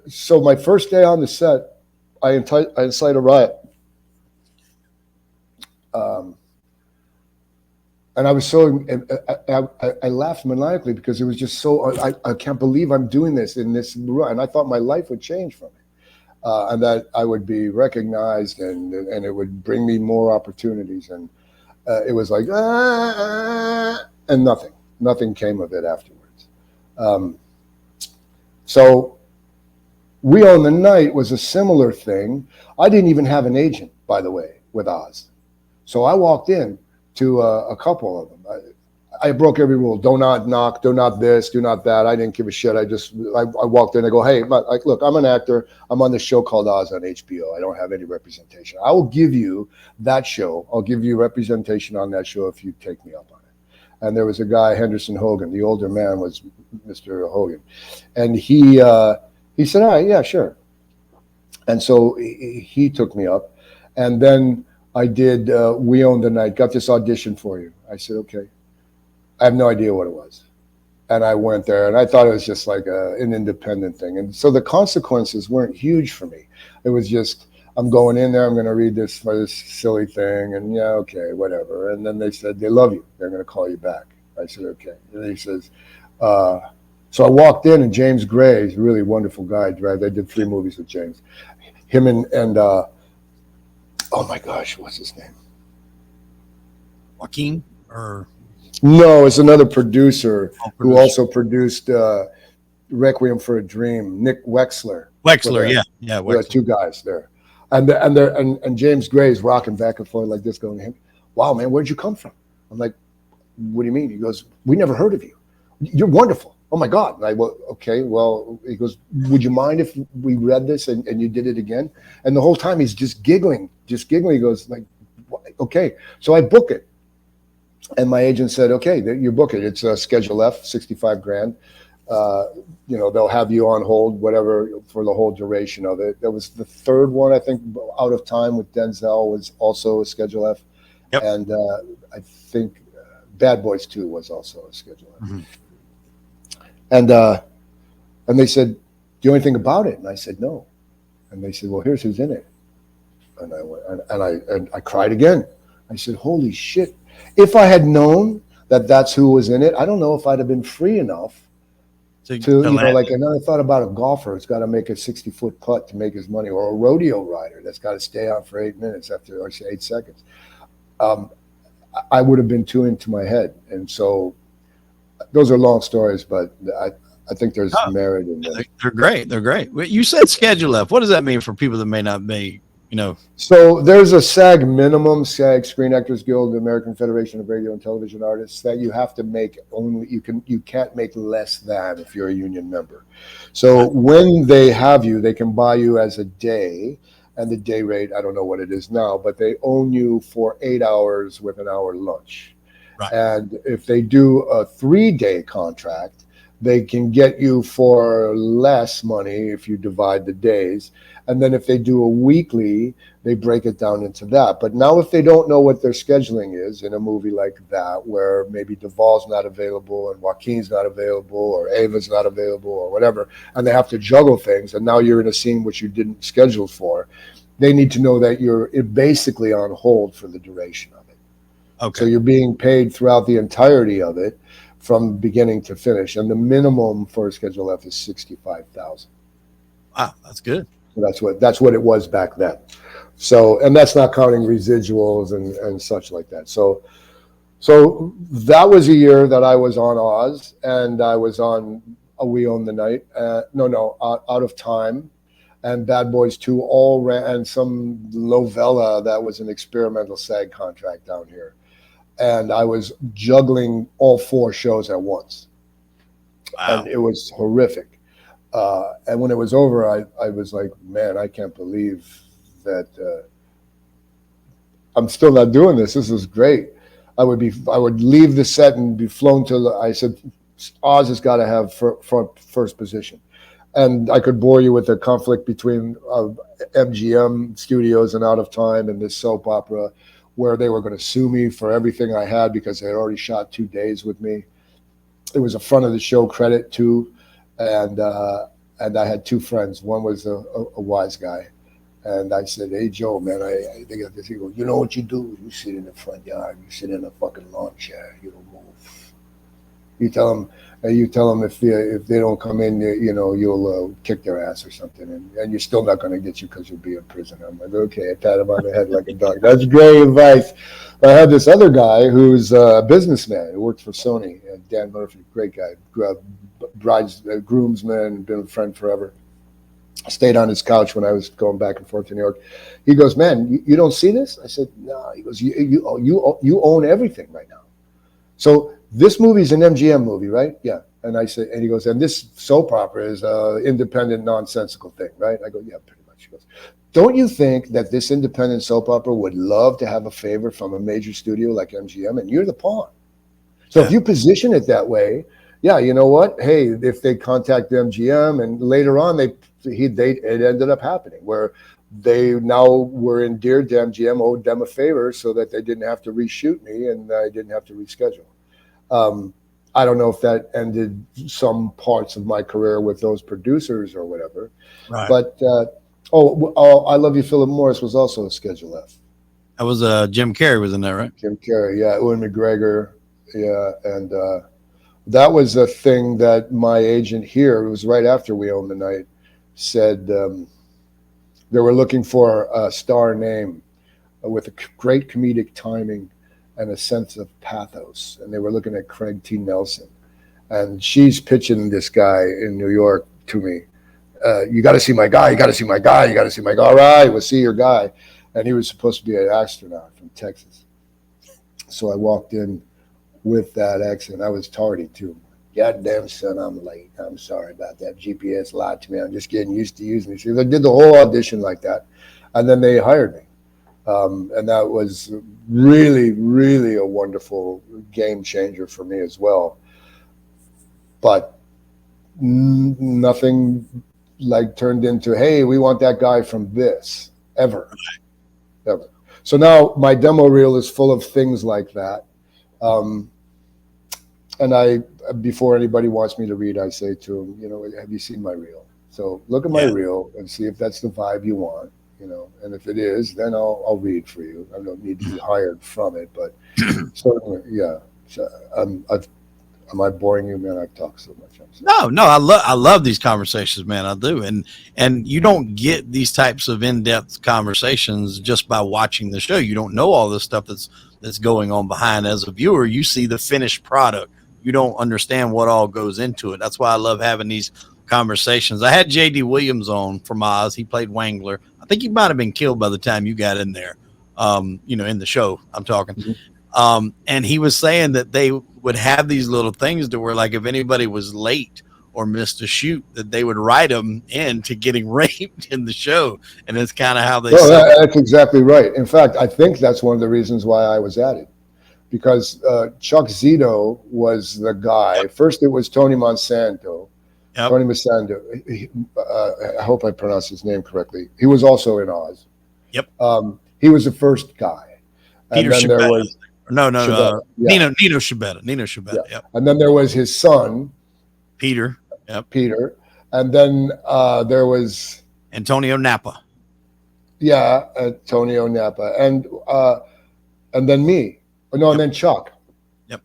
so my first day on the set, I incite a riot. And I was so, I laughed maniacally because it was just so, I can't believe I'm doing this in this, and I thought my life would change from it. And that I would be recognized and it would bring me more opportunities. And it was like, and nothing came of it afterwards. So We Own the Night was a similar thing. I didn't even have an agent, by the way, with Oz. So I walked in to a couple of them. I broke every rule. Do not knock, do not this, do not that. I didn't give a shit. I walked in, I go, hey, look, I'm an actor. I'm on this show called Oz on HBO. I don't have any representation. I will give you that show. I'll give you representation on that show if you take me up on it. and there was a guy, Henderson Hogan. The older man was Mr. Hogan, and he said, "All right, yeah, sure." And so he took me up, and then I did We Own the Night. Got this audition for you. I said, "Okay." I have no idea what it was. And I went there, and I thought it was just like an independent thing. And so the consequences weren't huge for me. It was just, I'm going in there, I'm going to read this for this silly thing, and yeah, okay, whatever. And then they said, they love you. They're going to call you back. I said, okay. And he says, so I walked in, and James Gray, he's a really wonderful guy, right? I did 3 movies with James. Him and oh my gosh, what's his name? Joaquin or... No, it's another producer who also produced Requiem for a Dream. Nick Wexler. Yeah, There are 2 guys there, and James Gray's rocking back and forth like this, going, "Wow, man, where'd you come from?" I'm like, "What do you mean?" He goes, "We never heard of you. You're wonderful. Oh my God." And I well, okay, well, he goes, "Would you mind if we read this and you did it again?" And the whole time he's just giggling. He goes like, "Okay." So I book it. And my agent said, "Okay, you book it. It's a Schedule F, 65 grand. They'll have you on hold, whatever, for the whole duration of it." That was the 3rd one, I think. Out of Time with Denzel was also a Schedule F. Yep. And I think Bad Boys 2 was also a Schedule F. Mm-hmm. And they said, "Do you know anything about it?" And I said, "No." And they said, "Well, here's who's in it." And I went, and I cried again. I said, "Holy shit. If I had known that that's who was in it, I don't know if I'd have been free enough to like." And then I thought about a golfer who's got to make a 60-foot putt to make his money, or a rodeo rider that's got to stay out for 8 minutes or 8 seconds. I would have been too into my head. And so those are long stories, but I think there's merit in them. They're great. They're great. You said Schedule F. What does that mean for people that may not be, So there's a SAG minimum, SAG, Screen Actors Guild, the American Federation of Radio and Television Artists, that you have to make only, you can't make less than if you're a union member. So when they have you, they can buy you as a day, and the day rate, I don't know what it is now, but they own you for 8 hours with an hour lunch. Right. And if they do a 3-day contract, they can get you for less money if you divide the days. And then if they do a weekly, they break it down into that. But now if they don't know what their scheduling is in a movie like that, where maybe Duvall's not available and Joaquin's not available or Ava's not available or whatever, and they have to juggle things, and now you're in a scene which you didn't schedule for, they need to know that you're basically on hold for the duration of it. Okay. So you're being paid throughout the entirety of it from beginning to finish. And the minimum for a Schedule F is $65,000. Wow, that's good. That's what it was back then. So, and that's not counting residuals and such like that. So that was a year that I was on Oz, and I was on We Own the Night. Out of Time, and Bad Boys 2 all ran, and some Lovella that was an experimental SAG contract down here. And I was juggling all 4 shows at once. Wow. And it was horrific. And when it was over, I was like, man, I can't believe that I'm still not doing this. This is great. I would leave the set and be flown to, I said, Oz has got to have first position. And I could bore you with the conflict between MGM Studios and Out of Time and this soap opera, where they were going to sue me for everything I had because they had already shot 2 days with me. It was a front of the show credit too. And I had 2 friends. One was a wise guy. And I said, "Hey, Joe, man, I think of this." He goes, "You know what you do? You sit in the front yard. You sit in a fucking lawn chair. You don't move. You tell them if they don't come in, you'll kick their ass or something. And you're still not going to get you because you'll be in prison." I'm like, okay. I pat him on the head like a dog. That's great advice. I had this other guy who's a businessman who worked for Sony, Dan Murphy, great guy, groomsman, been a friend forever. I stayed on his couch when I was going back and forth to New York. He goes, "Man, you don't see this?" I said, "No." He goes, you own everything right now. So this movie's an MGM movie, right? Yeah. And I said, and he goes, "And this soap opera is an independent, nonsensical thing, right?" I go, "Yeah, pretty much." He goes, "Don't you think that this independent soap opera would love to have a favor from a major studio like MGM, and you're the pawn?" So if you position it that way, yeah, you know what? Hey, if they contact MGM and later on it ended up happening where they now were endeared to MGM, owed them a favor so that they didn't have to reshoot me and I didn't have to reschedule. I don't know if that ended some parts of my career with those producers or whatever, Right. but I Love You, Philip Morris was also a Schedule F. That was Jim Carrey was in there, right? Jim Carrey, yeah, Ewan McGregor, yeah, and that was a thing that my agent here, it was right after We Own the Night, said they were looking for a star name with a great comedic timing and a sense of pathos, and they were looking at Craig T. Nelson, and she's pitching this guy in New York to me. You got to see my guy. You got to see my guy. You got to see my guy. All right, we'll see your guy. And he was supposed to be an astronaut from Texas. So I walked in with that accent. I was tardy too. Goddamn son, I'm late. I'm sorry about that. GPS lied to me. I'm just getting used to using it. So I did the whole audition like that, and then they hired me. And that was really, really a wonderful game changer for me as well. But nothing like turned into, hey, we want that guy from this, ever. So now my demo reel is full of things like that. And before anybody wants me to read, I say to them, you know, have you seen my reel? So look at my reel and see if that's the vibe you want, you know. And if it is, then I'll read for you. I don't need to be hired from it, but certainly, yeah. So, am I boring you, man? I've talked so much. No, I love these conversations, man. I do, and you don't get these types of in-depth conversations just by watching the show. You don't know all this stuff that's going on behind. As a viewer, you see the finished product. You don't understand what all goes into it. That's why I love having these conversations. I had J.D. Williams on from Oz. He played Wangler. I think he might have been killed by the time you got in there. You know, in the show I'm talking. Mm-hmm. And he was saying that they would have these little things to where, like, if anybody was late or missed a shoot, that they would write them into getting raped in the show. And it's kind of how they that's exactly right. In fact, I think that's one of the reasons why I was added, because Chuck Zito was the guy. Yep. First, it was Tony Monsanto. Yep. Tony Monsanto. I hope I pronounced his name correctly. He was also in Oz. Yep. He was the first guy. Peter and then Shabetta. There was No, Shabetta, Nino Shabetta. Nino Shabetta. Yeah. Yep. And then there was his son, Peter. Yep. Peter. And then there was Antonio Napa. Yeah, Antonio Napa. And then me. No, and then Chuck. Yep.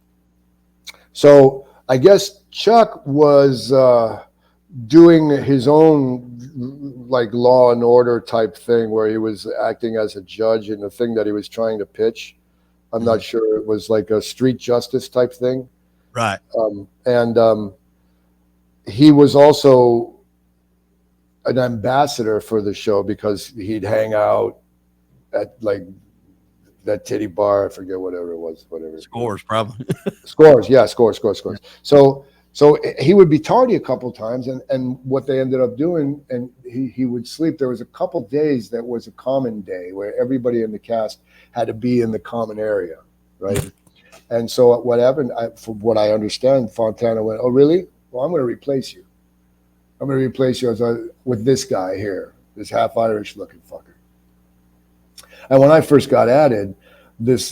So I guess Chuck was doing his own like Law and Order type thing where he was acting as a judge in the thing that he was trying to pitch. I'm not sure. It was like a street justice type thing. Right. And he was also an ambassador for the show because he'd hang out at like that titty bar. I forget whatever it was. Scores, probably. Scores. Yeah. Scores. So he would be tardy a couple times, and what they ended up doing, and he would sleep. There was a couple days that was a common day where everybody in the cast had to be in the common area, right? And so what happened, from what I understand, Fontana went, "Oh, really? Well, I'm going to replace you. I'm going to replace you with this guy here, this half Irish looking fucker." And when I first got added, this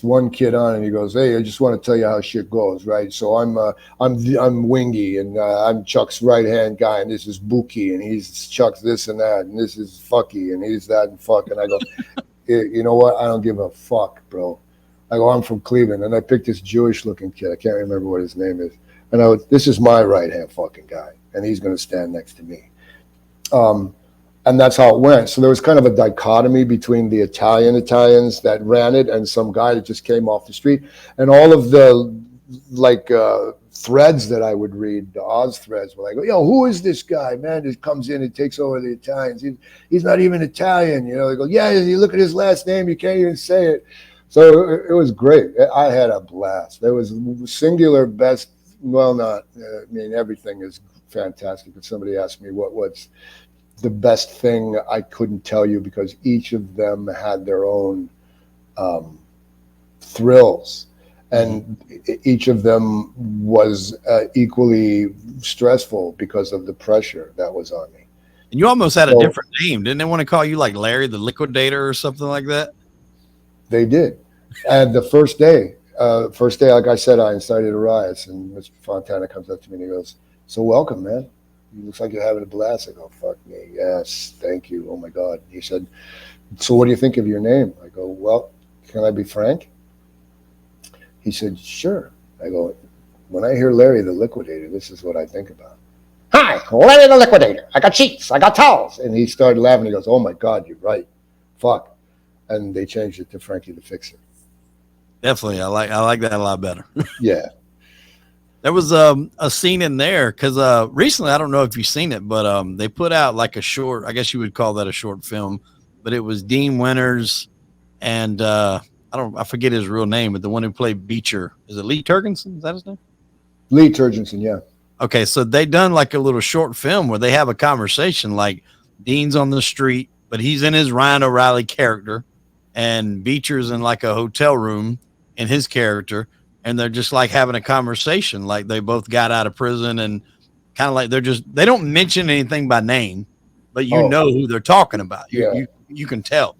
one kid on, and he goes, "Hey, I just want to tell you how shit goes, right? So I'm Wingy, and I'm Chuck's right hand guy, and this is Buki, and he's Chuck's this and that, and this is Fucky, and he's that and fuck." And I go, "You know what? I don't give a fuck, bro." I go, "I'm from Cleveland," and I picked this Jewish looking kid. I can't remember what his name is. And I go, "This is my right hand fucking guy, and he's going to stand next to me." And that's how it went. So there was kind of a dichotomy between the Italians that ran it and some guy that just came off the street. And all of the threads that I would read, the Oz threads, were like, "Yo, who is this guy, man, that comes in and takes over the Italians? He's not even Italian." You know, they go, "Yeah, you look at his last name, you can't even say it." So it was great. I had a blast. There was singular best. Well, not. I mean, everything is fantastic. If somebody asked me what's the best thing, I couldn't tell you because each of them had their own thrills. and each of them was equally stressful because of the pressure that was on me. And you almost had a So different name. Didn't they want to call you like Larry the Liquidator or something like that? they did. And the first day, like I said, I incited a riot, and Mr. Fontana comes up to me and he goes, "So welcome, man. It looks like you're having a blast." I go, "Fuck me. Yes, thank you. Oh my God." He said, "So what do you think of your name?" I go, "Well, can I be frank?" He said, "Sure." I go, "When I hear Larry the Liquidator, this is what I think about. Hi, Larry the Liquidator. I got sheets. I got towels." And he started laughing. He goes, "Oh my God, you're right. Fuck." And they changed it to Frankie the Fixer. Definitely. I like that a lot better. Yeah. There was a scene in there because recently, I don't know if you've seen it, but they put out like a short, I guess you would call that a short film, but it was Dean Winters and I forget his real name, but the one who played Beecher, is it Lee Turgensen? Is that his name? Lee Turgensen, yeah. Okay, so they done like a little short film where they have a conversation, like Dean's on the street, but he's in his Ryan O'Reilly character, and Beecher's in like a hotel room in his character, and they're just like having a conversation, like they both got out of prison, and kind of like they don't mention anything by name, but you know who they're talking about. You can tell.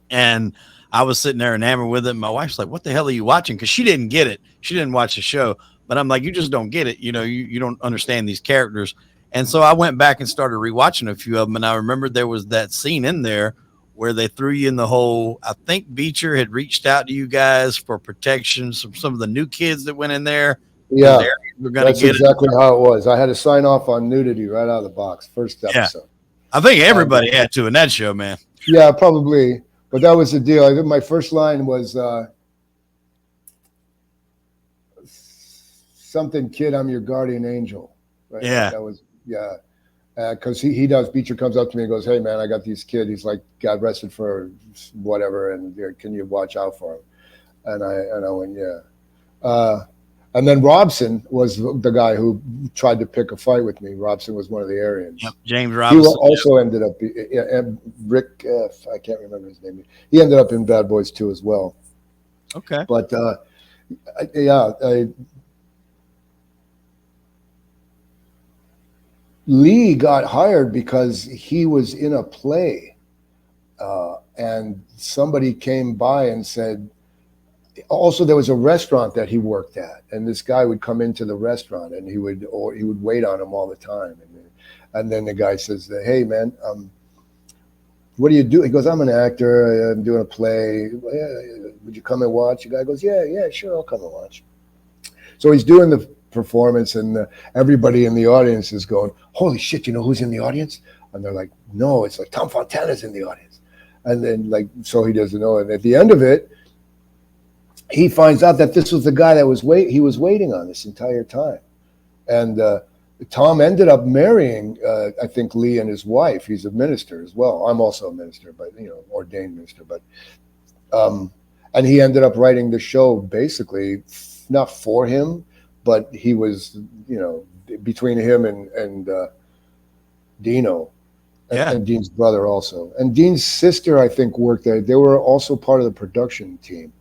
And I was sitting there enamored with it. My wife's like, "What the hell are you watching?" Because she didn't get it. She didn't watch the show. But I'm like, "You just don't get it. You know, you don't understand these characters." And so I went back and started rewatching a few of them. And I remembered there was that scene in there where they threw you in the hole. I think Beecher had reached out to you guys for protection. Some of the new kids that went in there. Yeah, that's exactly how it was. I had to sign off on nudity right out of the box. First episode. Yeah. I think everybody had to in that show, man. Yeah, probably. But that was the deal. I think my first line was something, "Kid, I'm your guardian angel." Right? Yeah. That was, yeah. Because he does. Beecher comes up to me and goes, "Hey, man, I got these kids." He's like, got arrested for whatever, and can you watch out for him? And I went, yeah. And then Robson was the guy who tried to pick a fight with me. Robson was one of the Aryans. Yep, James Robinson. He also ended up, and Rick, I can't remember his name. He ended up in Bad Boys 2 as well. Okay. But Lee got hired because he was in a play, and somebody came by and said, also there was a restaurant that he worked at, and this guy would come into the restaurant and he would wait on him all the time. And then the guy says, "Hey, man, what do you do?" He goes, "I'm an actor. I'm doing a play. Would you come and watch?" The guy goes, yeah, sure, I'll come and watch." So he's doing the performance, and everybody in the audience is going, "Holy shit, you know who's in the audience?" And they're like, "No, it's like Tom Fontana's in the audience." And then so he doesn't know. And at the end of it, he finds out that this was the guy that he was waiting on this entire time. And Tom ended up marrying, I think, Lee and his wife. He's a minister as well. I'm also a minister, but ordained minister. But and he ended up writing the show basically not for him, but he was, between him and Dino, and Dean's brother also. And Dean's sister, I think, worked there. They were also part of the production team.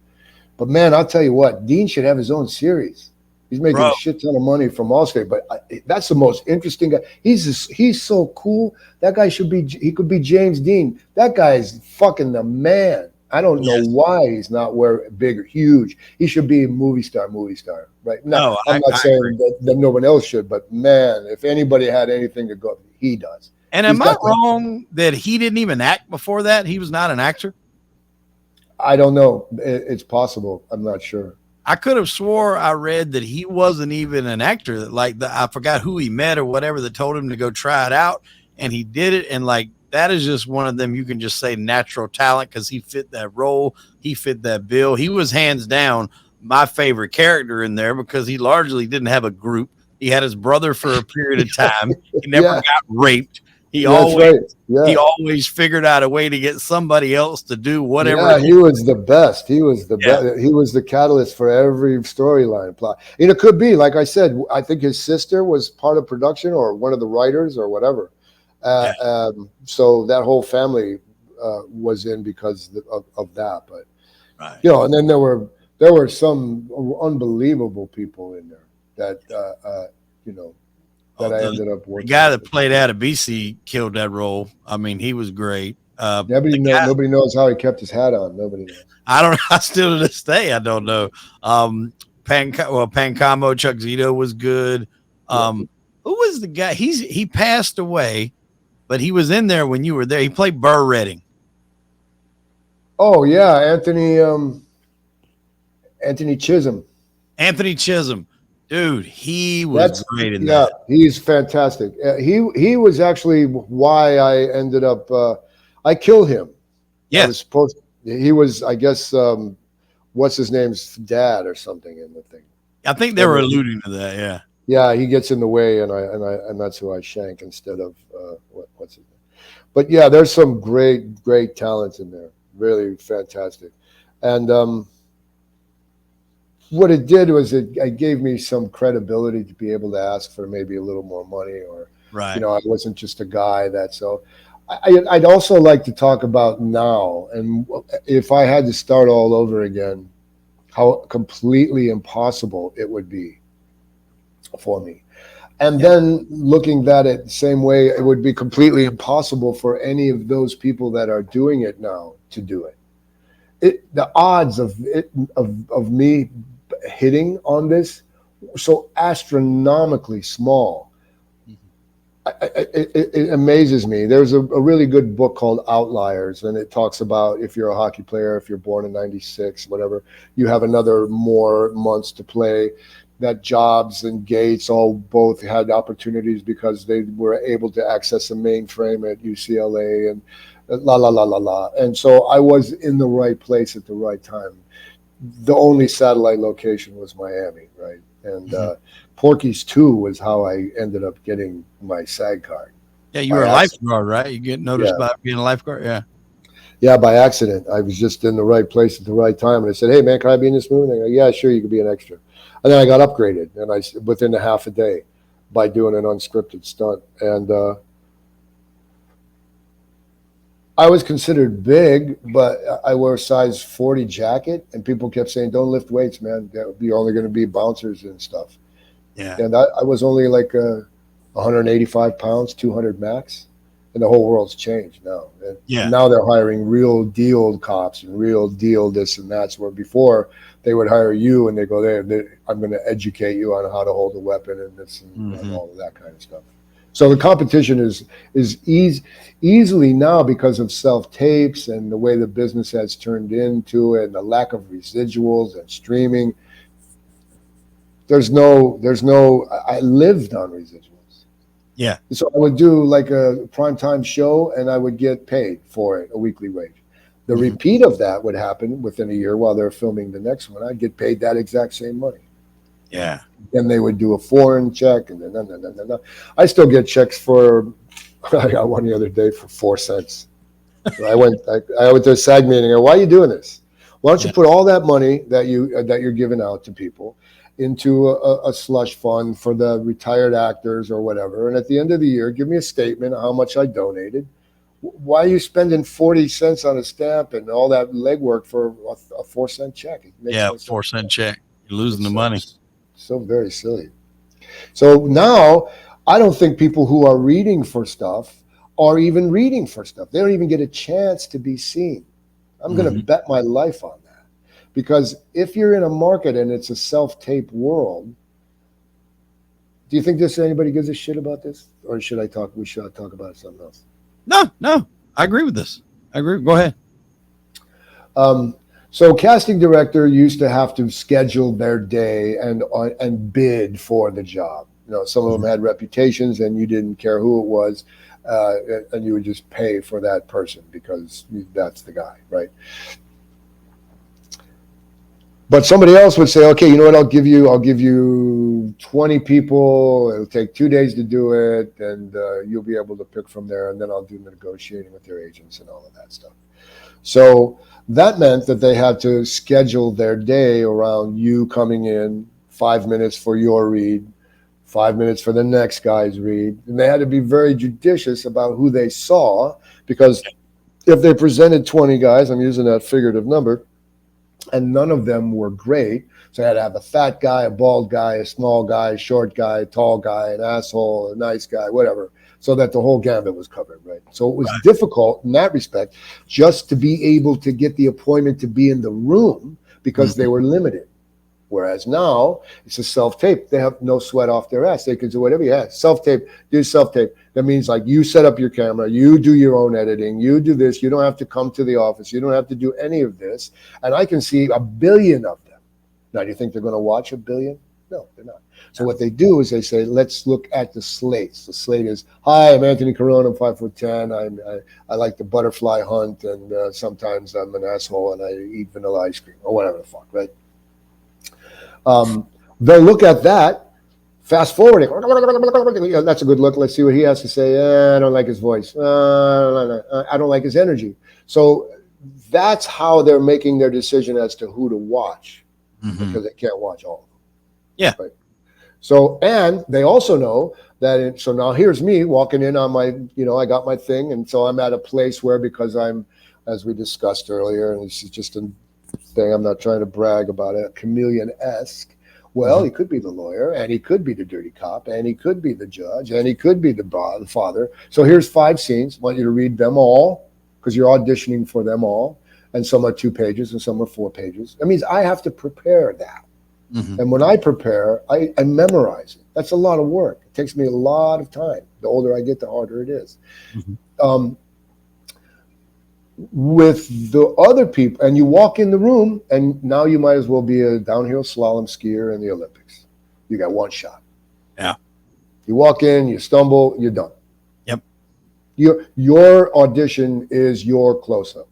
But man, I'll tell you what, Dean should have his own series. He's making a shit ton of money from Allstate, but that's the most interesting guy. He's so cool. That guy he could be James Dean. That guy is fucking the man. I don't know why he's not big or huge. He should be a movie star, right? No, I'm not saying that no one else should, but man, if anybody had anything to go, he does. And am I wrong that he didn't even act before that? He was not an actor? I don't know. It's possible. I'm not sure. I could have swore I read that he wasn't even an actor. I forgot who he met or whatever that told him to go try it out, and he did it. And that is just one of them. You can just say natural talent because he fit that role. He fit that bill. He was hands down my favorite character in there because he largely didn't have a group. He had his brother for a period of time. He never got raped. He always figured out a way to get somebody else to do whatever. Yeah, he was the best. He was the best. He was the catalyst for every storyline plot. And it could be, like I said, I think his sister was part of production or one of the writers or whatever. So that whole family was in because of that. But and then there were There were some unbelievable people in there that you know Oh, that I the ended up the working guy with. that played out of BC killed that role. I mean, he was great. Nobody The guy nobody knows how he kept his hat on. Nobody knows. I don't. I still to this day I don't know. Pancamo Chuck Zito was good. Yeah. Who was the guy? He passed away, but he was in there when you were there. He played Burr Redding. Oh yeah, Anthony Chisholm. Anthony Chisholm, dude, he was That's great in yeah, that. he's fantastic. He was actually why I ended up. I killed him. I was Yes, supposed. He was, I guess, what's his name's dad or something in the thing. I think they And were alluding to that. Yeah, yeah, he gets in the way, and that's who I shank instead of what's his name. But yeah, there's some great talents in there. Really fantastic, and what it did was it gave me some credibility to be able to ask for maybe a little more money, or right. I wasn't just a guy that. So I'd also like to talk about now, and if I had to start all over again, how completely impossible it would be for me. And Yeah, then looking at it the same way, it would be completely impossible for any of those people that are doing it now to do it. The odds of me hitting on this so astronomically small. It amazes me. There's a really good book called Outliers, and it talks about if you're a hockey player, if you're born in '96, whatever, you have another more months to play. That Jobs and Gates all both had opportunities because they were able to access a mainframe at UCLA and la la la la la. And so I was in the right place at the right time. The only satellite location was Miami, right? And mhm. Porky's 2 was how I ended up getting my SAG card Yeah. You by were a accident. lifeguard, right? You get noticed Yeah, by being a lifeguard. Yeah. yeah, by accident. I was just in the right place at the right time, and I said, "Hey, man, can I be in this movie?" And they go, "Yeah, sure, you could be an extra." And then I got upgraded, and within a half a day by doing an unscripted stunt, and I was considered big, but I wore a size 40 jacket, and people kept saying, "Don't lift weights, man. You're only going to be bouncers and stuff." Yeah. And I was only like 185 pounds, 200 max, and the whole world's changed now. And Yeah. now they're hiring real deal cops and real deal this and that's. Where before they would hire you and they go there, I'm going to educate you on how to hold a weapon and this and Hmm. all of that kind of stuff. So the competition is easily now because of self tapes and the way the business has turned into it and the lack of residuals and streaming. There's no. I lived on residuals, Yeah. so I would do like a primetime show, and I would get paid for it, a weekly wage. The Hmm. repeat of that would happen within a year while they're filming the next one. I'd get paid that exact same money. Yeah. Then they would do a foreign check, and then. I still get checks for. I got one the other day for 4 cents. So I went to a SAG meeting. And why are you doing this? Why don't you Yeah. put all that money that you're giving out to people into a slush fund for the retired actors or whatever? And at the end of the year, give me a statement of how much I donated. Why are you spending 40 cents on a stamp and all that legwork for a 4 cent check? It makes Yeah. no sense. 4 cent check. You're losing It's the money. so very silly. So now I don't think people who are reading for stuff are even reading for stuff. They don't even get a chance to be seen. I'm going to Hmm. bet my life on that. Because if you're in a market and it's a self-tape world, do you think anybody gives a shit about this? Or we should talk about something else? No, no, I agree with this. I agree. Go ahead. So casting director used to have to schedule their day and bid for the job. Some of them Mhm. had reputations, and you didn't care who it was, and you would just pay for that person because that's the guy, right? But somebody else would say, "Okay, you know what? I'll give you 20 people. It'll take 2 days to do it, and you'll be able to pick from there. And then I'll do the negotiating with their agents and all of that stuff." So that meant that they had to schedule their day around you coming in 5 minutes for your read, 5 minutes for the next guy's read. And they had to be very judicious about who they saw, because if they presented 20 guys, I'm using that figurative number, and none of them were great. So I had to have a fat guy, a bald guy, a small guy, a short guy, a tall guy, an asshole, a nice guy, whatever, so that the whole gambit was covered, right? So it was difficult in that respect just to be able to get the appointment to be in the room because they were limited. Whereas now it's a self-tape. They have no sweat off their ass. They can do whatever you have. Self-tape, do self-tape. That means like you set up your camera, you do your own editing, you do this. You don't have to come to the office. You don't have to do any of this. And I can see 1 billion of them. Now, do you think they're going to watch 1 billion? No, they're not. So what they do is they say, let's look at the slates. The slate is, hi, I'm Antoni Corone. I'm 5'10". I like the butterfly hunt, and sometimes I'm an asshole and I eat vanilla ice cream or whatever the fuck, right? They'll look at that, fast forwarding. That's a good look. Let's see what he has to say. I don't like his voice. I don't like his energy. So that's how they're making their decision as to who to watch, because they can't watch all of them. Yeah. Right. So, and they also know that. So now here's me walking in on my, I got my thing. And so I'm at a place where, because I'm, as we discussed earlier, and this is just a thing, I'm not trying to brag about it, chameleon-esque. Well, he could be the lawyer, and he could be the dirty cop, and he could be the judge, and he could be the father. So here's 5 scenes. I want you to read them all, because you're auditioning for them all. And some are 2 pages and some are 4 pages. That means I have to prepare that. And when I prepare, I memorize it. That's a lot of work. It takes me a lot of time. The older I get, the harder it is. With the other people, and you walk in the room, and now you might as well be a downhill slalom skier in the Olympics. You got 1 shot. Yeah. You walk in, you stumble, you're done. Yep. Your audition is your close-up,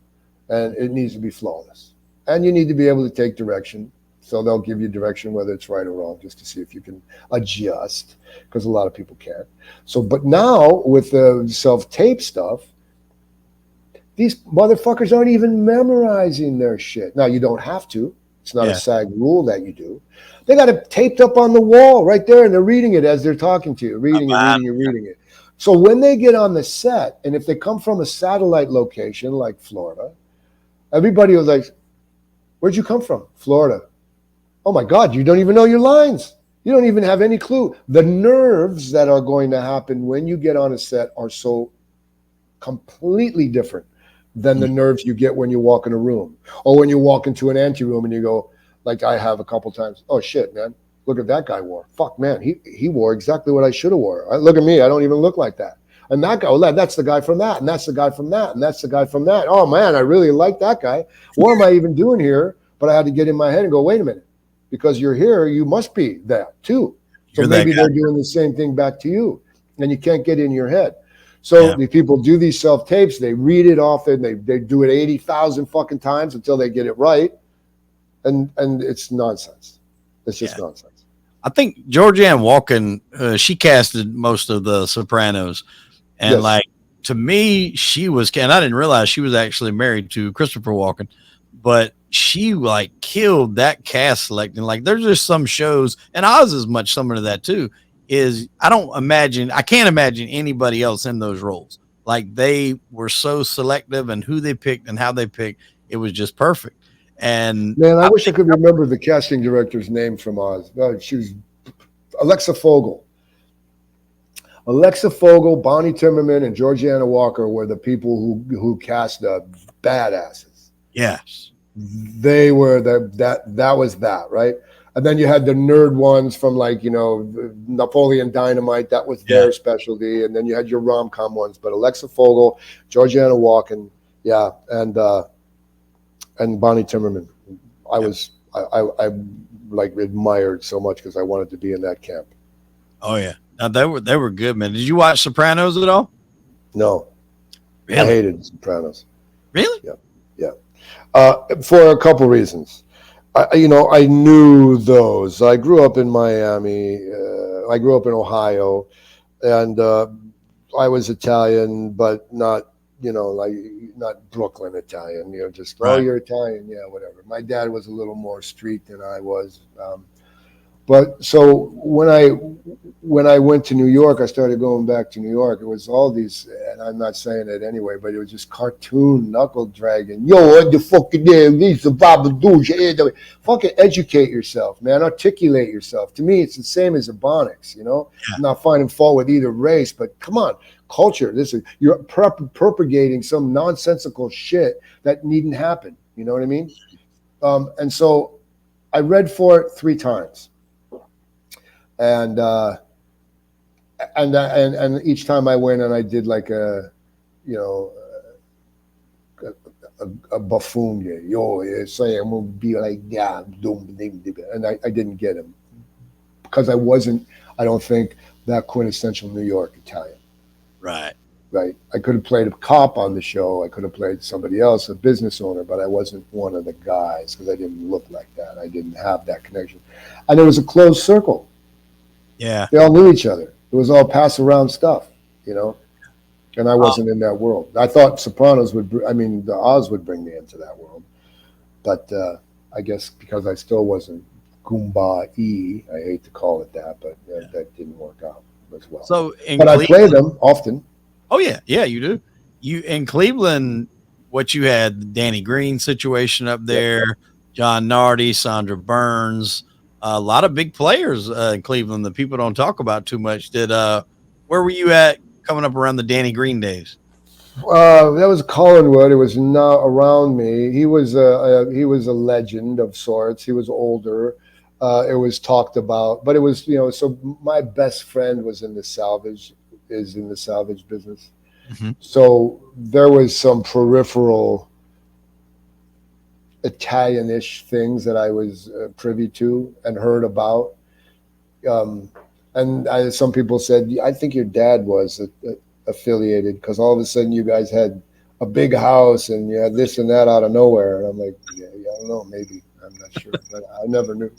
and it needs to be flawless. And you need to be able to take direction. So they'll give you direction, whether it's right or wrong, just to see if you can adjust, because a lot of people can't. So, but now with the self-tape stuff, these motherfuckers aren't even memorizing their shit. Now, you don't have to. It's not a SAG rule that you do. They got it taped up on the wall right there, and they're reading it as they're talking to you, reading it. So when they get on the set, and if they come from a satellite location like Florida, everybody was like, where'd you come from? Florida. Oh my God, you don't even know your lines. You don't even have any clue. The nerves that are going to happen when you get on a set are so completely different than the nerves you get when you walk in a room, or when you walk into an ante room and you go, like I have a couple times, oh shit, man, look at that guy wore. Fuck, man, he wore exactly what I should have wore. Look at me, I don't even look like that. And that guy, oh, that's the guy from that, and that's the guy from that, and that's the guy from that. Oh man, I really like that guy. What am I even doing here? But I had to get in my head and go, wait a minute. Because you're here, you must be that too. So maybe they're doing the same thing back to you, and you can't get in your head. So the people do these self-tapes, they read it off, and they do it 80,000 fucking times until they get it right. And it's nonsense. It's just nonsense. I think Georgianne Walken, she casted most of the Sopranos. And like, to me, she was, and I didn't realize she was actually married to Christopher Walken, but she like killed that cast selecting. Like, there's just some shows, and Oz is much similar to that too, is I can't imagine anybody else in those roles. Like, they were so selective, and who they picked and how they picked, it was just perfect. And man, I wish I could remember the casting director's name from Oz. She was Alexa Fogel. Alexa Fogel, Bonnie Timmerman, and Georgiana Walker were the people who cast the badasses. Yes. They were that was that, right? And then you had the nerd ones from, like, Napoleon Dynamite. That was their specialty. And then you had your rom-com ones. But Alexa Fogel, Georgiana Walken, and Bonnie Timmerman. I like admired so much because I wanted to be in that camp. Oh yeah, now, they were good, man. Did you watch Sopranos at all? No, really? I hated Sopranos. Really? Yeah. For a couple reasons. I knew those. I grew up in Miami. I grew up in Ohio, and I was Italian, but not, like not Brooklyn Italian. Just right. Oh, you're Italian, yeah, whatever. My dad was a little more street than I was. But so when when I went to New York, I started going back to New York. It was all these, and I'm not saying it anyway, but it was just cartoon knuckle dragging. Yo, what the fuck you there? These are Babadoo. Fucking educate yourself, man. Articulate yourself. To me, it's the same as Ebonics, you know? Yeah. I'm not finding fault with either race, but come on, culture. You're propagating some nonsensical shit that needn't happen. You know what I mean? And so I read for it 3 times. And each time I went and I did like a buffoon, say I'm gonna be like and I didn't get him because I wasn't, I don't think, that quintessential New York Italian. Right. I could have played a cop on the show. I could have played somebody else, a business owner, but I wasn't one of the guys because I didn't look like that. I didn't have that connection, and it was a closed circle. Yeah. They all knew each other. It was all pass around stuff, you know, and I wasn't in that world. I thought Sopranos the Oz would bring me into that world, but I guess because I still wasn't Goomba-y, I hate to call it that, but that didn't work out as well. So, but I play them often. Oh yeah, you do. You in Cleveland, what you had the Danny Green situation up there, yep. John Nardi, Sandra Burns. A lot of big players in Cleveland that people don't talk about too much. Where were you at coming up around the Danny Green days? That was Collinwood. It was not around me. He was a legend of sorts. He was older. It was talked about, but it was, so my best friend is in the salvage business. Mm-hmm. So there was some peripheral Italianish things that I was privy to and heard about. Some people said, I think your dad was affiliated because all of a sudden you guys had a big house and you had this and that out of nowhere. And I'm like, yeah, I don't know, maybe. I'm not sure. But I never knew.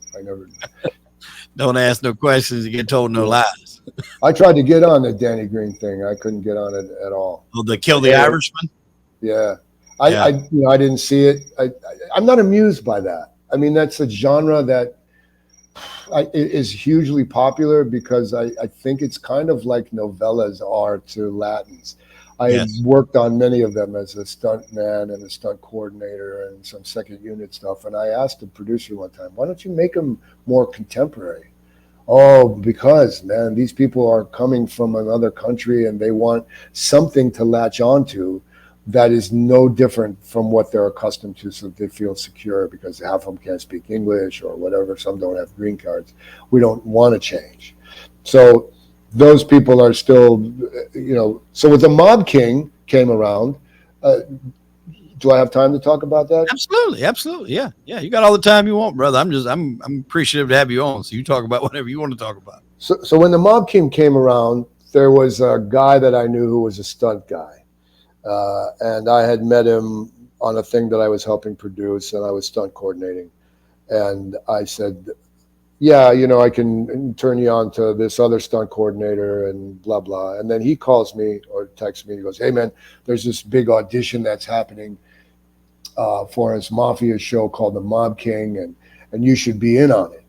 Don't ask no questions. You get told no lies. I tried to get on the Danny Green thing. I couldn't get on it at all. Oh, the Kill the Irishman? Yeah. I didn't see it. I'm not amused by that. I mean, that's a genre that is hugely popular because I think it's kind of like novellas are to Latins. I worked on many of them as a stunt man and a stunt coordinator and some second unit stuff. And I asked the producer one time, why don't you make them more contemporary? Oh, because, man, these people are coming from another country and they want something to latch onto that is no different from what they're accustomed to, so they feel secure because half of them can't speak English or whatever. Some don't have green cards. We don't want to change. So those people are still, so with the Mob King came around, do I have time to talk about that? Absolutely. Yeah. You got all the time you want, brother. I'm appreciative to have you on. So you talk about whatever you want to talk about. So when the Mob King came around, there was a guy that I knew who was a stunt guy. And I had met him on a thing that I was helping produce and I was stunt coordinating. And I said, yeah, I can turn you on to this other stunt coordinator and blah, blah. And then he calls me or texts me. He goes, hey, man, there's this big audition that's happening for his mafia show called The Mob King, and you should be in on it.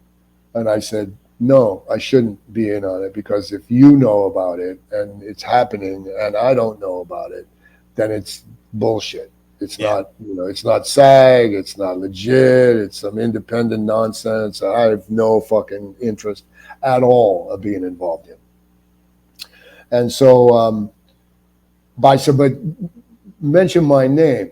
And I said, no, I shouldn't be in on it because if you know about it and it's happening and I don't know about it, then it's bullshit. It's not, it's not SAG. It's not legit. It's some independent nonsense. I have no fucking interest at all of being involved in. And so, but mention my name.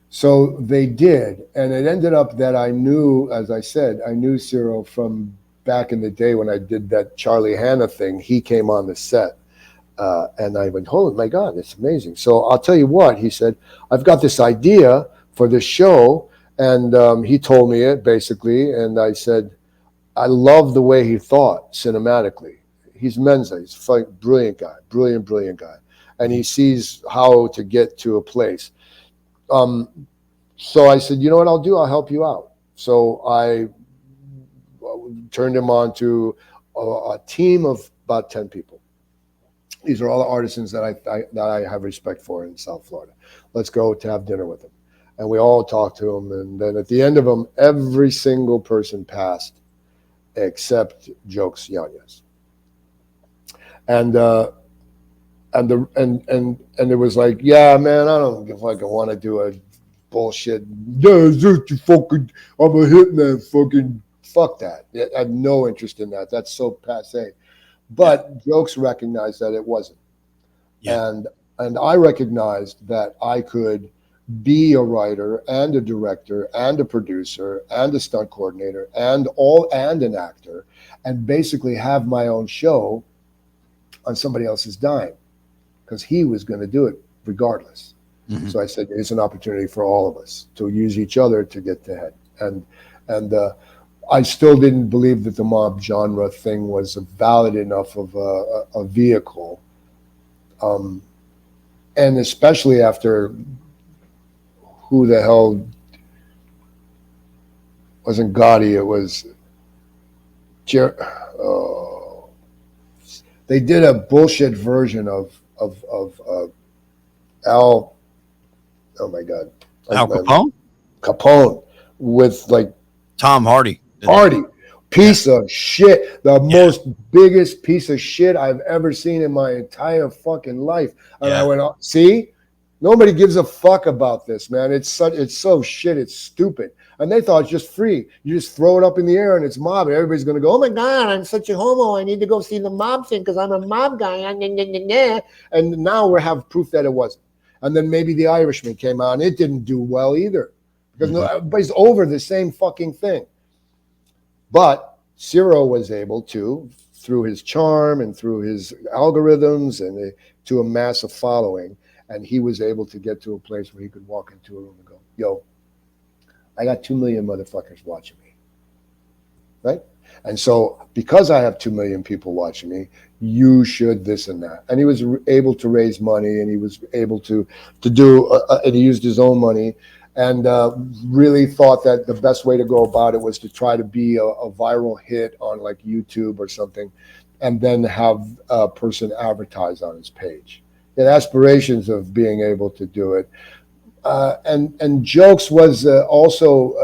So they did. And it ended up that I knew, as I said, I knew Ciro from back in the day when I did that Charlie Hanna thing. He came on the set. And I went, oh my God, it's amazing. So I'll tell you what, he said, I've got this idea for this show. And he told me it basically. And I said, I love the way he thought cinematically. He's Menza. He's a brilliant guy, brilliant guy. And he sees how to get to a place. So I said, you know what I'll do? I'll help you out. So I turned him on to a team of about 10 people. These are all the artisans that I have respect for in South Florida. Let's go to have dinner with them. And we all talked to them. And then at the end of them, every single person passed except Jokes Yanez. And and it was like, yeah, man, I don't fucking want to do a bullshit. Yeah, you fucking, I'm a hitman. Fucking fuck that. I have no interest in that. That's so passe. Yeah. But Jokes recognized that it wasn't, Yeah. and I recognized that I could be a writer and a director and a producer and a stunt coordinator and an actor, and basically have my own show on somebody else's dime, because he was going to do it regardless. Mhm. So I said, it's an opportunity for all of us to use each other to get to head. And I still didn't believe that the mob genre thing was a valid enough of a vehicle. And especially after, who the hell wasn't Gotti, it was oh, they did a bullshit version of Al, oh my God, Al Capone? Capone, with like Tom Hardy. Hardy, piece of shit, the Yeah. most biggest piece of shit I've ever seen in my entire fucking life. And I Yeah. went, see, nobody gives a fuck about this, man. It's so shit. It's stupid. And they thought it's just free. You just throw it up in the air and it's mob. And everybody's going to go, oh my God, I'm such a homo. I need to go see the mob thing because I'm a mob guy. And now we have proof that it wasn't. And then maybe The Irishman came out and it didn't do well either, because no, everybody's over the same fucking thing. But Ciro was able to, through his charm and through his algorithms, and to amass a following. And he was able to get to a place where he could walk into a room and go, yo, I got 2 million motherfuckers watching me. Right? And so because I have 2 million people watching me, you should this and that. And he was able to raise money, and he was able to do, and he used his own money, and really thought that the best way to go about it was to try to be a viral hit on like YouTube or something, and then have a person advertise on his page. He had aspirations of being able to do it. And Jokes was also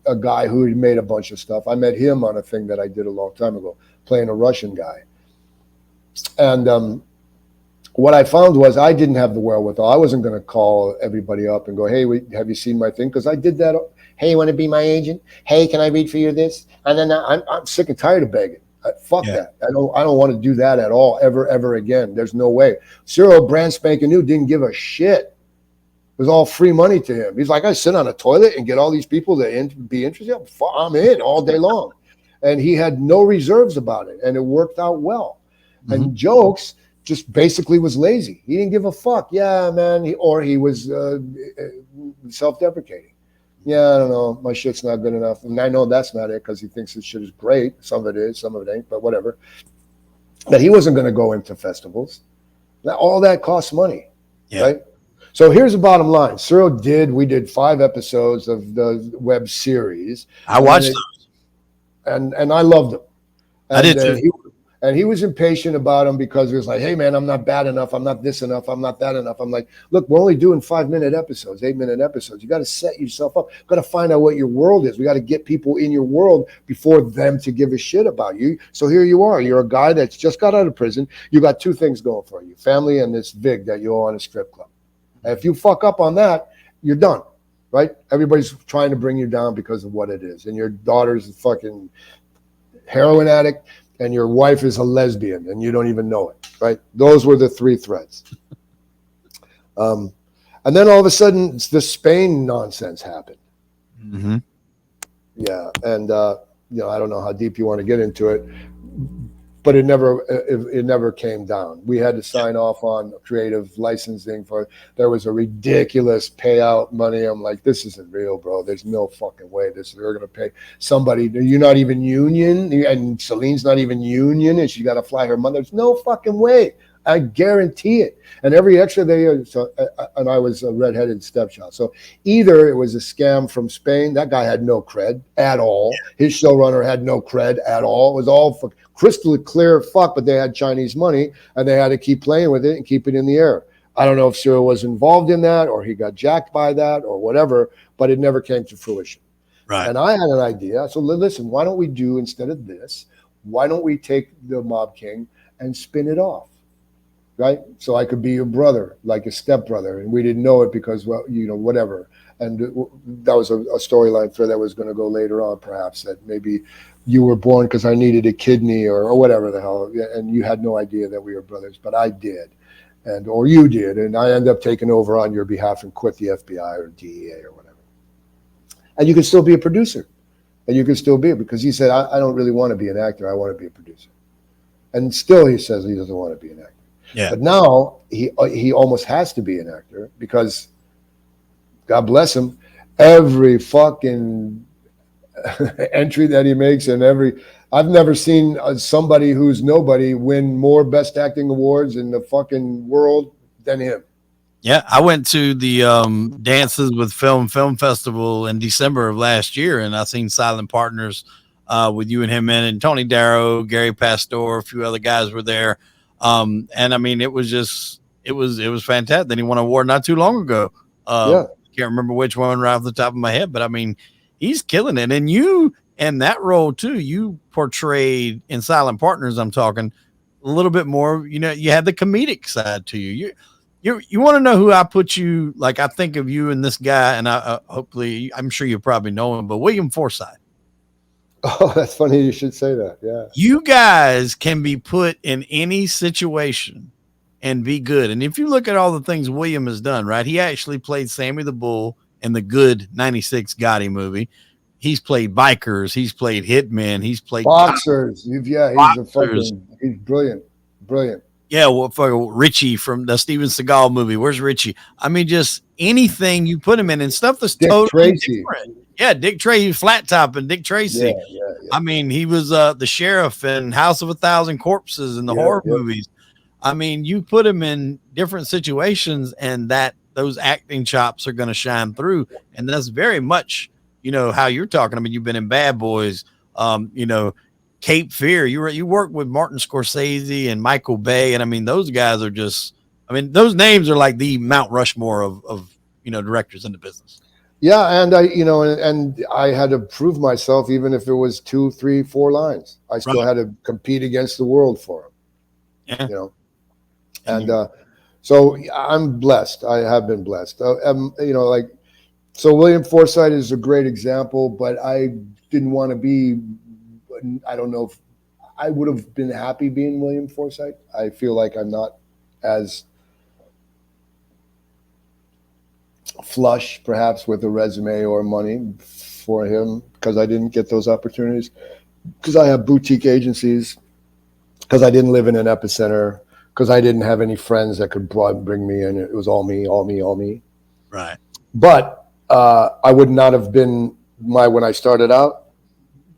a guy who had made a bunch of stuff. I met him on a thing that I did a long time ago, playing a Russian guy. And what I found was I didn't have the wherewithal. I wasn't going to call everybody up and go, hey, have you seen my thing? Because I did that. Hey, you want to be my agent? Hey, can I read for you this? And then I'm sick and tired of begging. Fuck that. I don't want to do that at all, ever again. There's no way. Cyril, brand spanking new, didn't give a shit. It was all free money to him. He's like, I sit on a toilet and get all these people to be interested. I'm in all day long. And he had no reserves about it. And it worked out well. Mm-hmm. And Jokes just basically was lazy. He didn't give a fuck. Yeah, man. He was self-deprecating. Yeah, I don't know. My shit's not good enough. And I know that's not it, because he thinks his shit is great. Some of it is, some of it ain't, but whatever. That he wasn't going to go into festivals. Now, all that costs money, right? So here's the bottom line. We did 5 episodes of the web series. I watched those. And I loved them. And I did too. And he was impatient about them, because he was like, hey, man, I'm not bad enough. I'm not this enough. I'm not that enough. I'm like, look, we're only doing 5-minute episodes, 8-minute episodes. You got to set yourself up. Got to find out what your world is. We got to get people in your world before them to give a shit about you. So here you are. You're a guy that's just got out of prison. You got 2 things going for you, family and this VIG that you owe on a strip club. And if you fuck up on that, you're done, right? Everybody's trying to bring you down because of what it is. And your daughter's a fucking heroin addict, and your wife is a lesbian, and you don't even know it, right? Those were the 3 threats. And then all of a sudden, the Spain nonsense happened. Mm-hmm. Yeah, and I don't know how deep you want to get into it, but it never came down. We had to sign off on creative licensing there was a ridiculous payout money. I'm like, this isn't real, bro. There's no fucking way they're going to pay somebody. You're not even union, and Celine's not even union, and she got to fly her mother. There's no fucking way. I guarantee it. And every extra and I was a redheaded stepchild. So either it was a scam from Spain. That guy had no cred at all. His showrunner had no cred at all. It was all crystal clear fuck, but they had Chinese money, and they had to keep playing with it and keep it in the air. I don't know if Cyril was involved in that, or he got jacked by that, or whatever, but it never came to fruition. Right. And I had an idea. So listen, why don't we do, instead of this, why don't we take the Mob King and spin it off? right? So I could be your brother, like a stepbrother, and we didn't know it because, well, whatever. And that was a storyline thread that was going to go later on, perhaps, that maybe you were born because I needed a kidney or whatever the hell, and you had no idea that we were brothers, but I did, or you did, and I ended up taking over on your behalf and quit the FBI or DEA or whatever. And you could still be a producer, and you could still be it because he said, I don't really want to be an actor, I want to be a producer. And still he says he doesn't want to be an actor. Yeah. But now he almost has to be an actor because, God bless him, every fucking entry that he makes and I've never seen somebody who's nobody win more Best Acting awards in the fucking world than him. Yeah, I went to the Dances with Film Festival in December of last year, and I seen Silent Partners with you and him in, and Tony Darrow, Gary Pastor, a few other guys were there. And I mean, it was fantastic. Then he won an award not too long ago. Yeah. Can't remember which one right off the top of my head, but I mean, he's killing it. And you, and that role too, you portrayed in Silent Partners, I'm talking a little bit more, you had the comedic side to you. You want to know who I put you, like I think of you and this guy, and I hopefully, I'm sure you probably know him, but William Forsythe. Oh, that's funny you should say that. Yeah. You guys can be put in any situation and be good. And if you look at all the things William has done, right? He actually played Sammy the Bull in the good 96 Gotti movie. He's played bikers. He's played hitmen. He's played boxers. Boxers. He's brilliant. Brilliant. Yeah, well, for Richie from the Steven Seagal movie. Where's Richie? I mean, just anything you put him in and stuff that's Dick totally Tracy. different. Yeah, Dick Tracy, Flat Top, and Dick Tracy. Yeah. I mean, he was the sheriff in House of a Thousand Corpses and the horror movies. I mean, you put him in different situations, and those acting chops are going to shine through. And that's very much, how you're talking. I mean, you've been in Bad Boys, Cape Fear. You work with Martin Scorsese and Michael Bay, and I mean, those guys are just. I mean, those names are like the Mount Rushmore of directors in the business. Yeah, and I had to prove myself, even if it was 2, 3, 4 lines. I still had to compete against the world for them. Yeah. And so I'm blessed. I have been blessed. So William Forsythe is a great example, but I didn't want to be. I don't know if I would have been happy being William Forsythe. I feel like I'm not as flush perhaps with a resume or money for him because I didn't get those opportunities, because I have boutique agencies, because I didn't live in an epicenter, because I didn't have any friends that could bring me in. It was all me. Right. But I would not have been when I started out,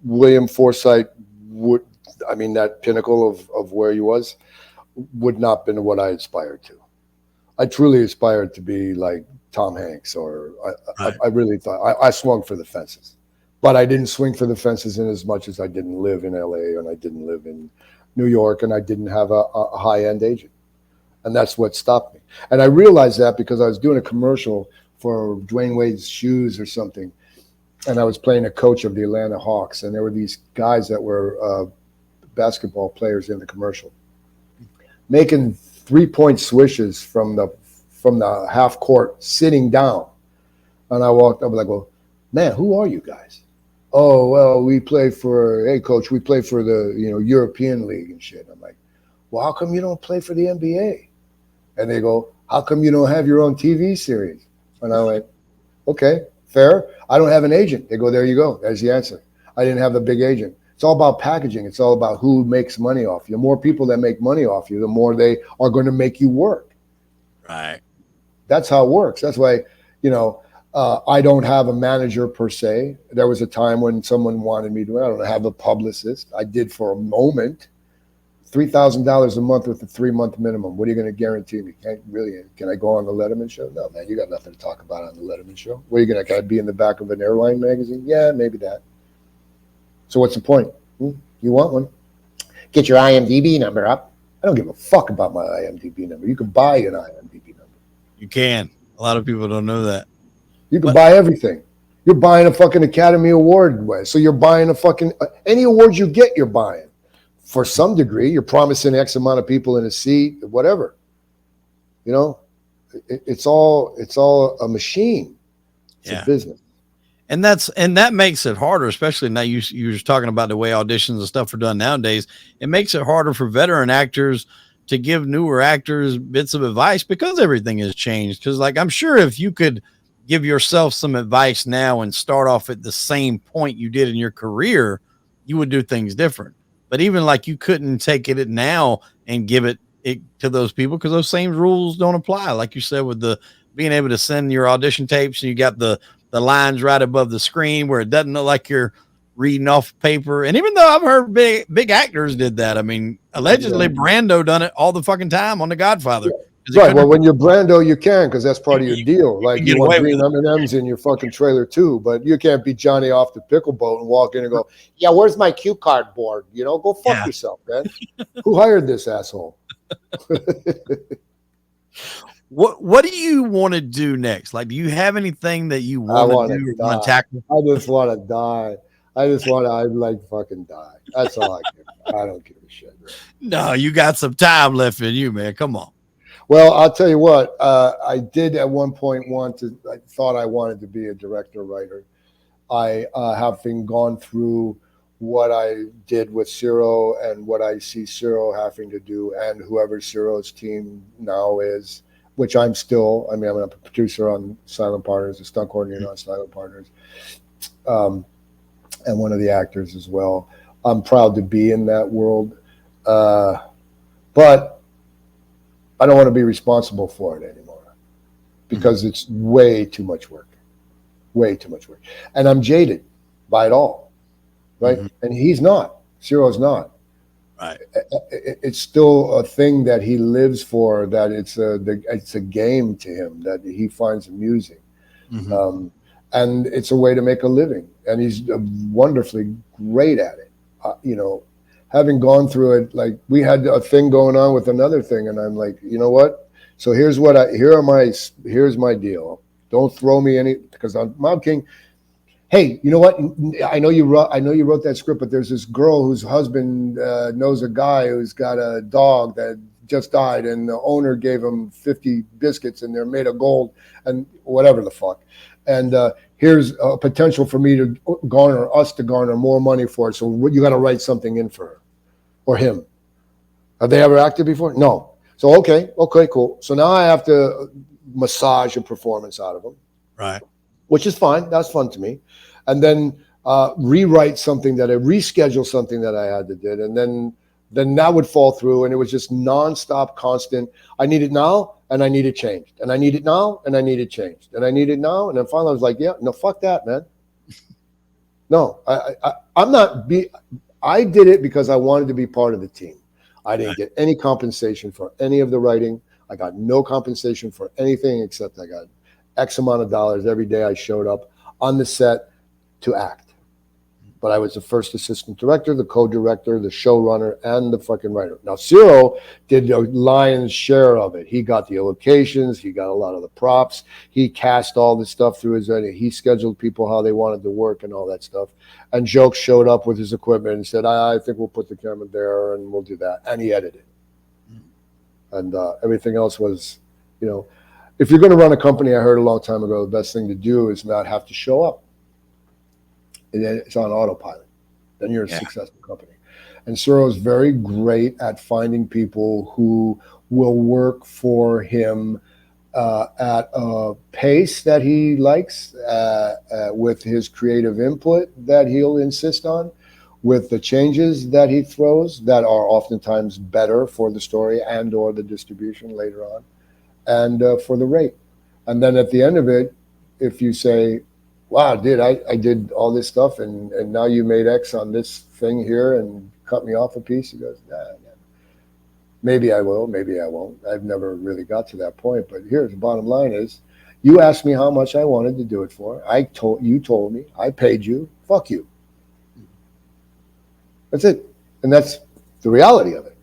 William Forsythe that pinnacle of where he was would not have been what I aspired to. I truly aspired to be like Tom Hanks, or I really thought I swung for the fences, but I didn't swing for the fences in as much as I didn't live in LA and I didn't live in New York and I didn't have a high-end agent. And that's what stopped me. And I realized that because I was doing a commercial for Dwayne Wade's shoes or something. And I was playing a coach of the Atlanta Hawks. And there were these guys that were basketball players in the commercial making 3-point swishes from the half court sitting down. And I walked up like, well, man, who are you guys? Oh, well, hey coach, we play for the, European League and shit. I'm like, well, how come you don't play for the NBA? And they go, how come you don't have your own TV series? And I went, okay, fair. I don't have an agent. They go, there you go. There's the answer. I didn't have the big agent. It's all about packaging. It's all about who makes money off you. The more people that make money off you, the more they are going to make you work. Right. That's how it works. That's why, I don't have a manager per se. There was a time when someone wanted me to. I don't have a publicist. I did for a moment. $3,000 a month with a 3-month minimum. What are you going to guarantee me? Can I go on the Letterman show? No, man, you got nothing to talk about on the Letterman show. What are you going to? Can I be in the back of an airline magazine? Yeah, maybe that. So what's the point? You want one? Get your IMDb number up. I don't give a fuck about my IMDb number. You can buy an IMDb number. You can. A lot of people don't know that. You can buy everything. You're buying a fucking Academy Award. So you're buying a fucking any award you get, you're buying. For some degree, you're promising X amount of people in a seat, whatever. You know, it's all a machine. It's a business. And that makes it harder, especially now. You were talking about the way auditions and stuff are done nowadays. It makes it harder for veteran actors to give newer actors bits of advice because everything has changed. Because, like, I'm sure if you could give yourself some advice now and start off at the same point you did in your career, you would do things different. But even like you couldn't take it now and give it to those people because those same rules don't apply. Like you said, with the being able to send your audition tapes and you got the lines right above the screen where it doesn't look like you're reading off paper. And even though I've heard big actors did that, I mean, allegedly Brando done it all the fucking time on The Godfather. Right. Well, when you're Brando, you can, because that's part of your deal. Like, you want green M&Ms in your fucking trailer too, but you can't be Johnny off the pickle boat and walk in and go, yeah, where's my cue card board? You know, go fuck yourself, man. Who hired this asshole? What do you want to do next? Like, do you have anything that you want to do or want to tackle? I just want to die. I'd like fucking die. That's all I care. I don't give a shit. Right? No, you got some time left in you, man. Come on. Well, I'll tell you what. I did at one point I thought I wanted to be a director writer. I having gone through what I did with Ciro and what I see Ciro having to do, and whoever Ciro's team now is. Which I'm still, I'm a producer on Silent Partners, a stunt coordinator on Silent Partners, and one of the actors as well. I'm proud to be in that world, but I don't want to be responsible for it anymore because it's way too much work, and I'm jaded by it all, right? And he's not. Ciro's not. Right. It's still a thing that he lives for, that it's a game to him that he finds amusing. And it's a way to make a living. And he's wonderfully great at it. You know, having gone through it, like we had a thing going on with another thing. And I'm like, you know what? So here's my deal. Don't throw me any, because on Mob King, hey, you know what? I know you wrote that script, but there's this girl whose husband knows a guy who's got a dog that just died, and the owner gave him 50 biscuits, and they're made of gold, and whatever the fuck. And here's a potential for me to garner more money for it. So you got to write something in for her or him. Have they ever acted before? No. So okay, cool. So now I have to massage a performance out of them. Right. Which is fine. That's fun to me. And then reschedule something that I had to do. And then that would fall through. And it was just nonstop, constant. I need it now, and I need it changed. And I need it now, and I need it changed. And I need it now. And then finally I was like, yeah, no, fuck that, man. No, I did it because I wanted to be part of the team. I didn't get any compensation for any of the writing. I got no compensation for anything except I got X amount of dollars every day I showed up on the set to act. But I was the first assistant director, the co-director, the showrunner, and the fucking writer. Now, Ciro did the lion's share of it. He got the locations. He got a lot of the props. He cast all the stuff through his editing. He scheduled people how they wanted to work and all that stuff. And Joke showed up with his equipment and said, I think we'll put the camera there and we'll do that. And he edited. And everything else was, you know, if you're going to run a company, I heard a long time ago, the best thing to do is not have to show up. It's on autopilot. Then you're a successful company. And Ciro's very great at finding people who will work for him at a pace that he likes, with his creative input that he'll insist on, with the changes that he throws that are oftentimes better for the story and or the distribution later on. And for the rate. And then at the end of it, if you say, wow, dude, I did all this stuff and now you made X on this thing here and cut me off a piece, he goes, nah. Maybe I will, maybe I won't. I've never really got to that point. But here's the bottom line is, you asked me how much I wanted to do it for. You told me, I paid you, fuck you. That's it. And that's the reality of it.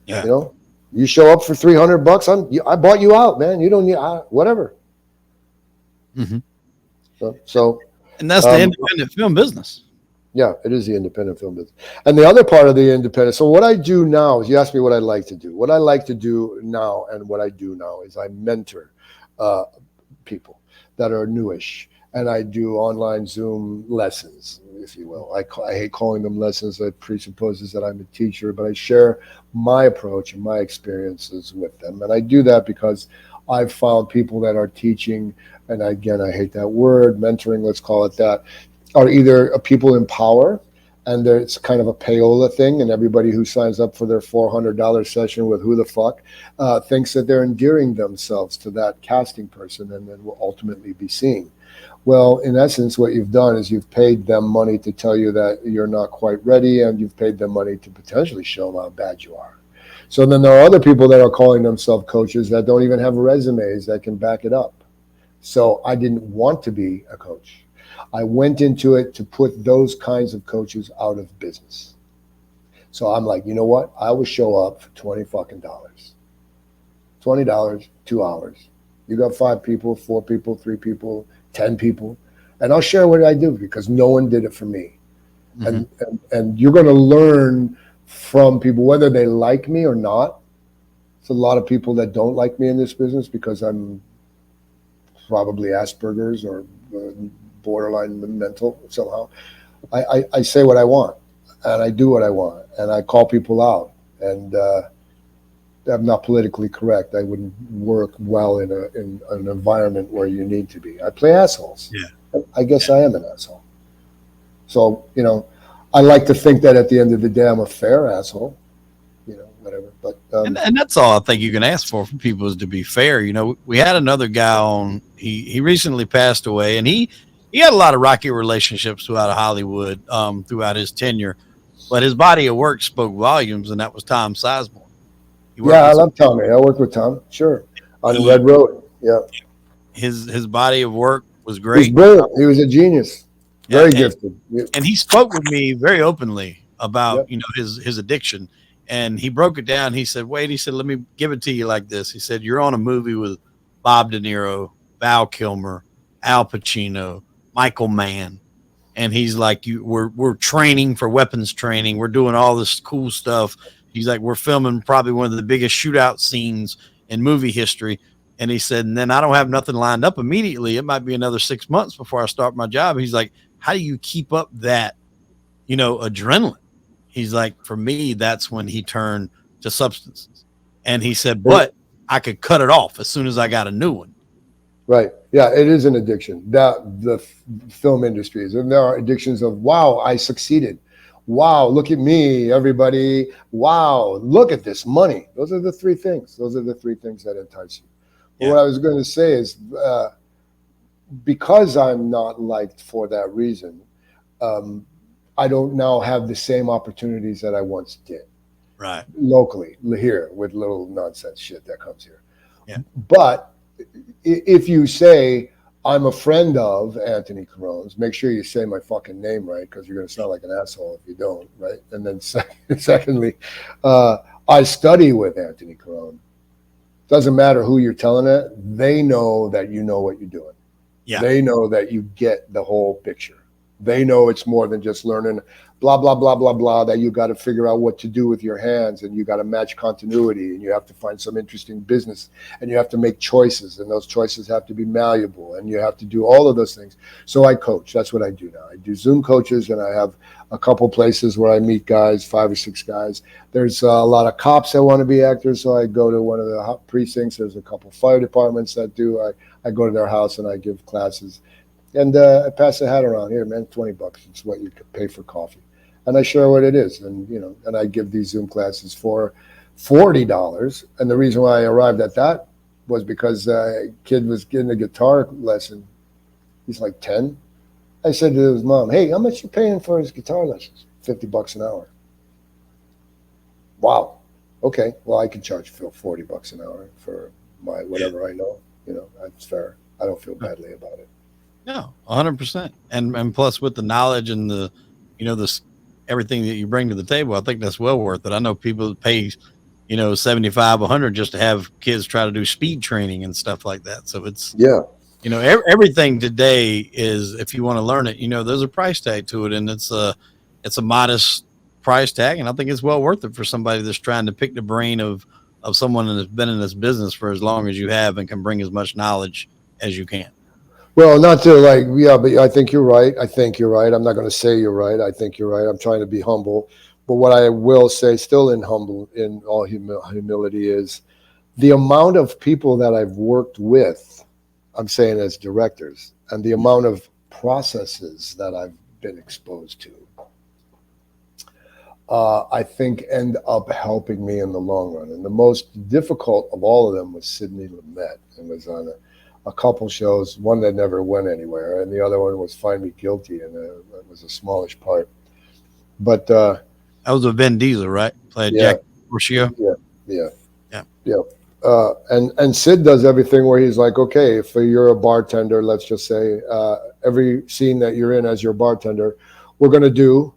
Yeah. You know? You show up for $300. I bought you out, man. You don't need whatever. Mm-hmm. So, and that's the independent film business. Yeah, it is the independent film business. And the other part of the independent, so what I do now is, you asked me what I like to do. What I like to do now, and what I do now, is I mentor uh, people that are newish, and I do online Zoom lessons, if you will. I hate calling them lessons. That presupposes that I'm a teacher, but I share my approach and my experiences with them. And I do that because I've found people that are teaching, and again, I hate that word, mentoring, let's call it that, are either people in power, and it's kind of a payola thing, and everybody who signs up for their $400 session with who the fuck thinks that they're endearing themselves to that casting person, and then will ultimately be seen. Well, in essence, what you've done is you've paid them money to tell you that you're not quite ready, and you've paid them money to potentially show them how bad you are. So then there are other people that are calling themselves coaches that don't even have resumes that can back it up. So I didn't want to be a coach. I went into it to put those kinds of coaches out of business. So I'm like, you know what? I will show up for $20 fucking dollars. $20, 2 hours. You got 5 people, 4 people, 3 people, 10 people, and I'll share what I do, because no one did it for me. Mm-hmm. And you're going to learn from people, whether they like me or not. There's a lot of people that don't like me in this business because I'm probably Asperger's or borderline mental somehow. I say what I want, and I do what I want, and I call people out, and I'm not politically correct. I wouldn't work well in an environment where you need to be. I play assholes. Yeah. I guess I am an asshole. So, I like to think that at the end of the day, I'm a fair asshole, whatever. But and that's all I think you can ask for from people, is to be fair. We had another guy on. He recently passed away, and he had a lot of rocky relationships throughout Hollywood throughout his tenure, but his body of work spoke volumes, and that was Tom Sizemore. Yeah, I love Tommy. I worked with Tom, sure, on Red Road. Yeah, his body of work was great. He was brilliant. He was a genius, very gifted, and he spoke with me very openly about his addiction, and he broke it down. He said, "Wait," he said, "let me give it to you like this." He said, "You're on a movie with Bob De Niro, Val Kilmer, Al Pacino, Michael Mann." And he's like, we're training for weapons training. We're doing all this cool stuff. He's like, we're filming probably one of the biggest shootout scenes in movie history. And he said, and then I don't have nothing lined up immediately. It might be another 6 months before I start my job. He's like, how do you keep up that, adrenaline? He's like, for me, that's when he turned to substances. And he said, but I could cut it off as soon as I got a new one. Right. Yeah, it is an addiction. The film industry is, and there are addictions of, wow, I succeeded. Wow, look at me, everybody. Wow, look at this money. Those are the 3 things. Those are the 3 things that entice you. But what I was going to say is, because I'm not liked for that reason, I don't now have the same opportunities that I once did. Right. Locally, here, with little nonsense shit that comes here. Yeah. But if you say, I'm a friend of Antoni Corone's, make sure you say my fucking name right, because you're going to sound like an asshole if you don't, right? And then secondly, I study with Antoni Corone. Doesn't matter who you're telling it, they know that you know what you're doing. Yeah. They know that you get the whole picture. They know it's more than just learning blah, blah, blah, blah, blah, that you got to figure out what to do with your hands, and you got to match continuity, and you have to find some interesting business, and you have to make choices, and those choices have to be malleable, and you have to do all of those things. So I coach. That's what I do now. I do Zoom coaches, and I have a couple places where I meet guys, 5 or 6 guys. There's a lot of cops that want to be actors, so I go to one of the precincts. There's a couple fire departments that do. I go to their house and I give classes. And I pass the hat around. Here, man, $20. It's what you could pay for coffee. And I share what it is. And, and I give these Zoom classes for $40. And the reason why I arrived at that was because a kid was getting a guitar lesson. He's like 10. I said to his mom, hey, how much you paying for his guitar lessons? $50 an hour. Wow. Okay. Well, I could charge Phil $40 an hour for my whatever I know. That's fair. I don't feel badly about it. No, 100%. And plus with the knowledge and the, this everything that you bring to the table, I think that's well worth it. I know people that pay, $75, $100 just to have kids try to do speed training and stuff like that. So it's Everything today is, if you want to learn it, there's a price tag to it, and it's a modest price tag, and I think it's well worth it for somebody that's trying to pick the brain of someone that's been in this business for as long as you have and can bring as much knowledge as you can. Well, not to like, yeah, but I think you're right. I think you're right. I'm not going to say you're right. I think you're right. I'm trying to be humble. But what I will say, still in all humility, is the amount of people that I've worked with, I'm saying as directors, and the amount of processes that I've been exposed to, I think end up helping me in the long run. And the most difficult of all of them was Sidney Lumet, and was on a couple shows, one that never went anywhere, and the other one was Find Me Guilty, and it was a smallish part. But that was a Vin Diesel, right? Played yeah, Jack Rocio. Yeah. And Sid does everything where he's like, okay, if you're a bartender, let's just say, every scene that you're in as your bartender, we're going to do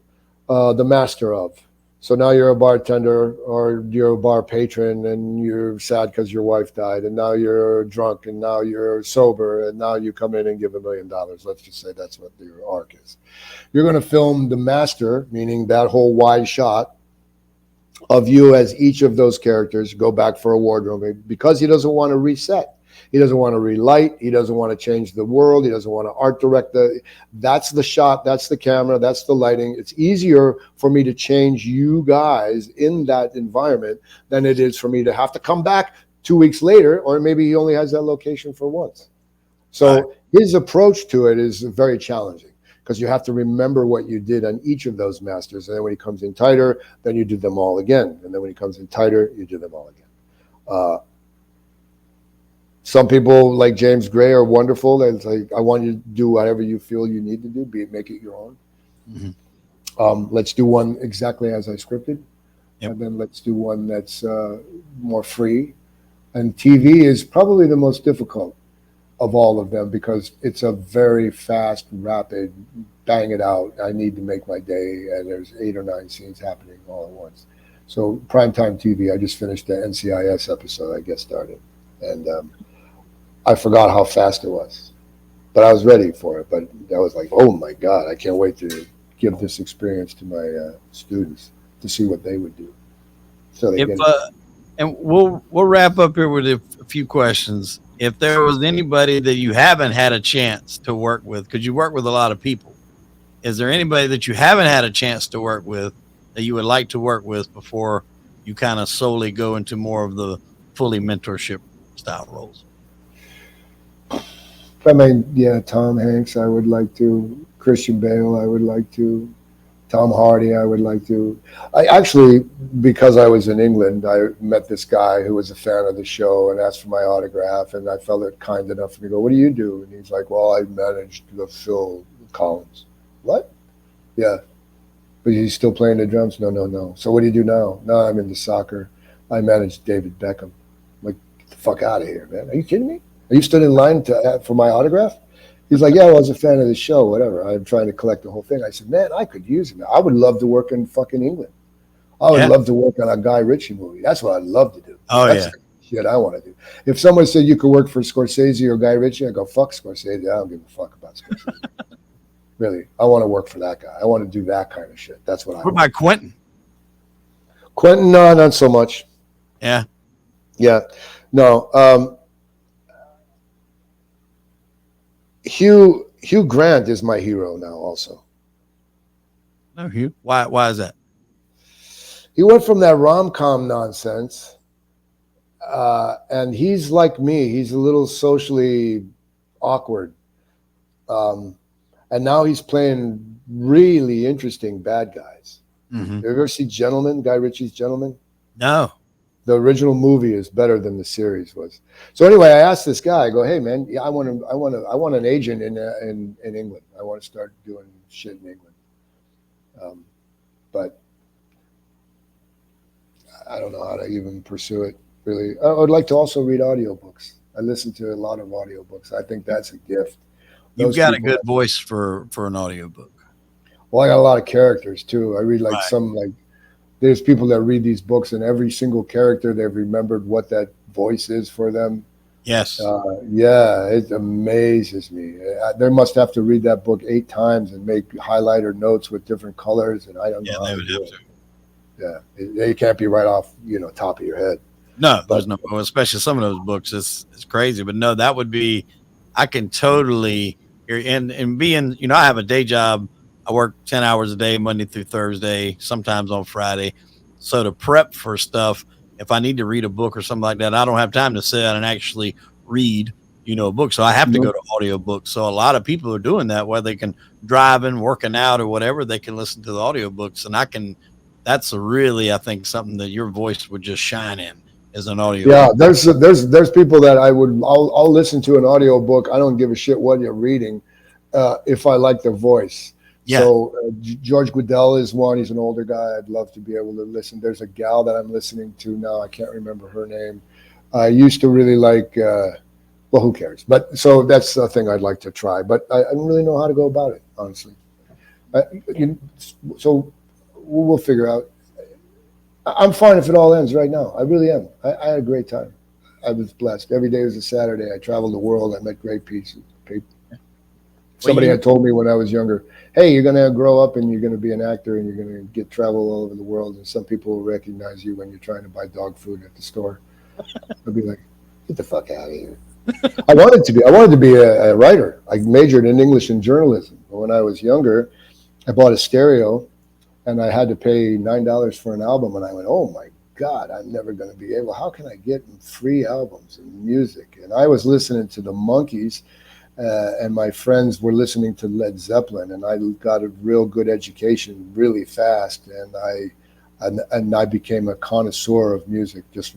the master of. So now you're a bartender, or you're a bar patron, and you're sad because your wife died, and now you're drunk, and now you're sober, and now you come in and give $1 million. Let's just say that's what your arc is. You're going to film the master, meaning that whole wide shot of you as each of those characters, go back for a wardrobe, because he doesn't want to reset. He doesn't want to relight. He doesn't want to change the world. He doesn't want to art direct that's the shot. That's the camera. That's the lighting. It's easier for me to change you guys in that environment than it is for me to have to come back 2 weeks later, or maybe he only has that location for once. So his approach to it is very challenging, because you have to remember what you did on each of those masters. And then when he comes in tighter, then you do them all again. And then when he comes in tighter, you do them all again. Some people like James Gray are wonderful. It's like, I want you to do whatever you feel you need to do, make it your own. Mm-hmm. Let's do one exactly as I scripted. Yep. And then let's do one that's more free. And TV is probably the most difficult of all of them, because it's a very fast, rapid, bang it out. I need to make my day, and there's 8 or 9 scenes happening all at once. So primetime TV, I just finished the NCIS episode I guest started, and I forgot how fast it was, but I was ready for it. But I was like, oh my God, I can't wait to give this experience to my students to see what they would do. So they and we'll wrap up here with a few questions. If there was anybody that you haven't had a chance to work with, because you work with a lot of people, is there anybody that you haven't had a chance to work with that you would like to work with before you kind of solely go into more of the fully mentorship style roles? I mean, yeah, Tom Hanks, I would like to. Christian Bale, I would like to. Tom Hardy, I would like to. I actually, because I was in England, I met this guy who was a fan of the show and asked for my autograph, and I felt it kind enough for me to go, what do you do? And he's like, well, I managed the Phil Collins. What? Yeah. But he's still playing the drums? No. So what do you do now? No, I'm into soccer. I managed David Beckham. I'm like, get the fuck out of here, man. Are you kidding me? Are you stood in line for my autograph? He's like, yeah, I was a fan of the show, whatever. I'm trying to collect the whole thing. I said, man, I could use it. I would love to work in fucking England. I would love to work on a Guy Ritchie movie. That's what I'd love to do. That's the shit I want to do. If someone said you could work for Scorsese or Guy Ritchie, I go, fuck Scorsese. I don't give a fuck about Scorsese. Really, I want to work for that guy. I want to do that kind of shit. That's what I want. What about Quentin? Quentin, no, not so much. Yeah. No. Hugh Grant is my hero now also. No, Hugh. Why is that? He went from that rom-com nonsense, and he's like me. He's a little socially awkward. And now he's playing really interesting bad guys. Mm-hmm. You ever see Gentleman, Guy Ritchie's Gentleman? No. The original movie is better than the series was. So anyway, I asked this guy, I go, hey man, I want an agent in England. I want to start doing shit in England. But I don't know how to even pursue it really. I would like to also read audiobooks. I listen to a lot of audiobooks. I think that's a gift. You've got a good voice for an audiobook. Well, I got a lot of characters too. I read there's people that read these books, and every single character, they've remembered what that voice is for them. Yes. Yeah, it amazes me. They must have to read that book 8 times and make highlighter notes with different colors, and I don't Yeah, know how they to would do have it. to. Yeah, it can't be right off, top of your head. No, But there's no, especially some of those books. It's crazy, but no, that would be. I can totally and being, I have a day job. I work 10 hours a day, Monday through Thursday, sometimes on Friday. So to prep for stuff, if I need to read a book or something like that, I don't have time to sit down and actually read, a book. So I have to go Mhm. to audiobooks. So a lot of people are doing that, where they can driving, working out, or whatever, they can listen to the audiobooks, and I can. That's really, I think, something that your voice would just shine in as an Yeah, audiobook. there's people that I'll listen to an audio book. I don't give a shit what you're reading, if I like the voice. Yeah. So George Guidell is one. He's an older guy. I'd love to be able to listen. There's a gal that I'm listening to now. I can't remember her name. I used to really like. Well, who cares? But so that's the thing I'd like to try. But I don't really know how to go about it, honestly. I, you, so we'll figure out. I'm fine if it all ends right now. I really am. I had a great time. I was blessed. Every day was a Saturday. I traveled the world. I met great people. Well, Somebody had told me when I was younger, hey, you're going to grow up and you're going to be an actor and you're going to get travel all over the world. And some people will recognize you when you're trying to buy dog food at the store. I'll be like, get the fuck out of here. I wanted to be a writer. I majored in English and journalism. But when I was younger, I bought a stereo and I had to pay $9 for an album. And I went, oh my God, I'm never going to be able. How can I get free albums and music? And I was listening to the Monkees, and my friends were listening to Led Zeppelin, and I got a real good education really fast. And I became a connoisseur of music. Just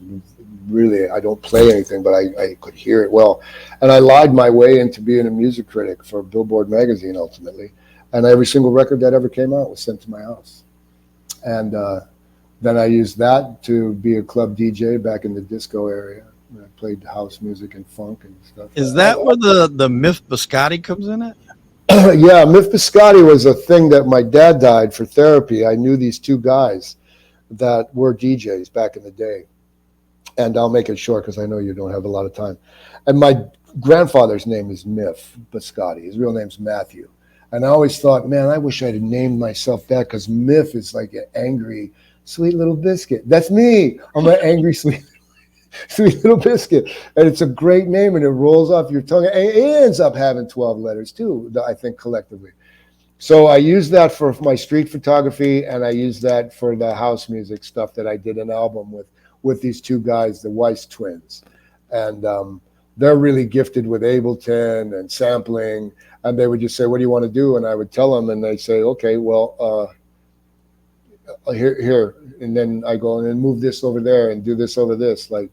really, I don't play anything, but I could hear it well. And I lied my way into being a music critic for Billboard magazine ultimately. And every single record that ever came out was sent to my house. And then I used that to be a club DJ back in the disco area. I played house music and funk and stuff. is that where the Myth Biscotti comes in at? Yeah, Myth Biscotti was a thing that my dad died for therapy. I knew these two guys that were DJs back in the day. And I'll make it short because I know you don't have a lot of time. And my grandfather's name is Myth Biscotti. His real name's Matthew. And I always thought, man, I wish I'd have named myself that, because Myth is like an angry, sweet little biscuit. That's me. I'm an angry, sweet little biscuit. And it's a great name, and it rolls off your tongue. And it ends up having 12 letters too, I think, collectively. So I use that for my street photography, and I use that for the house music stuff that I did an album with these two guys, the Weiss twins. And they're really gifted with Ableton and sampling. And they would just say, what do you want to do? And I would tell them, and they'd say, okay, well, here. And then I go and then move this over there and do this over this. Like,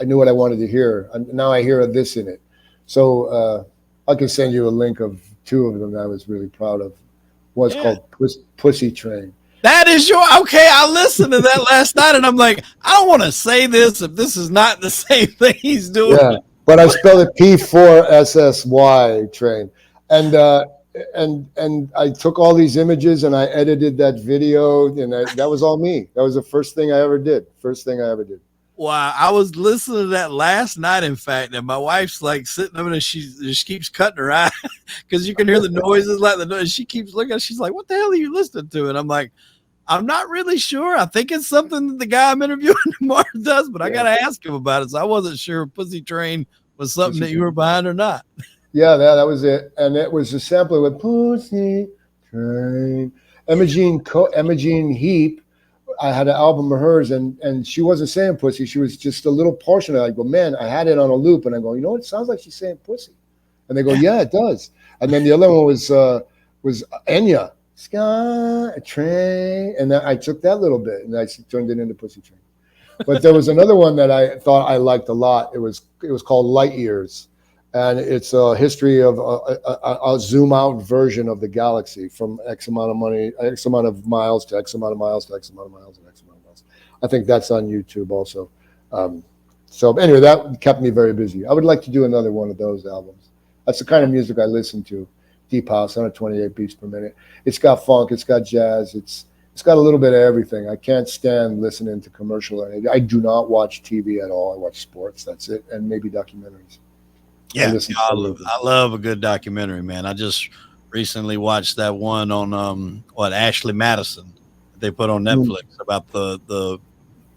I knew what I wanted to hear. And now I hear this in it. So I can send you a link of 2 of them that I was really proud of. One's called Pussy Train. That is okay. I listened to that last night, and I'm like, I don't want to say this if this is not the same thing he's doing. Yeah, but I spelled it P4SSY Train. And I took all these images and I edited that video, and that was all me. That was the first thing I ever did. Wow, I was listening to that last night, in fact, and my wife's like sitting over there, and she just keeps cutting her eye because you can hear the noises like the noise. She keeps looking, she's like, what the hell are you listening to? And I'm like, I'm not really sure. I think it's something that the guy I'm interviewing tomorrow does, but I got to ask him about it. So I wasn't sure if Pussy Train was something that you were behind or not. Yeah, that was it. And it was a sampler with Pussy Train. Imogene Heap, I had an album of hers, and she wasn't saying pussy. She was just a little portion of it. I go, man, I had it on a loop, and I go, you know what? It sounds like she's saying pussy. And they go, yeah, it does. And then the other one was Enya, Sky Train. And I took that little bit, and I turned it into Pussy Train. But there was another one that I thought I liked a lot. It was called Light Years. And it's a history of a zoom out version of the galaxy from X amount of miles to X amount of miles to X amount of miles and X amount of miles. I think that's on YouTube also. So anyway, that kept me very busy. I would like to do another one of those albums. That's the kind of music I listen to. Deep house, 128 beats per minute. It's got funk, it's got jazz, it's It's got a little bit of everything. I can't stand listening to commercial. I do not watch TV at all. I watch sports. That's it, and maybe documentaries. I Yeah, listen yeah, to everything. I love a good documentary, man. I just recently watched that one on what Ashley Madison that they put on Mm, Netflix about the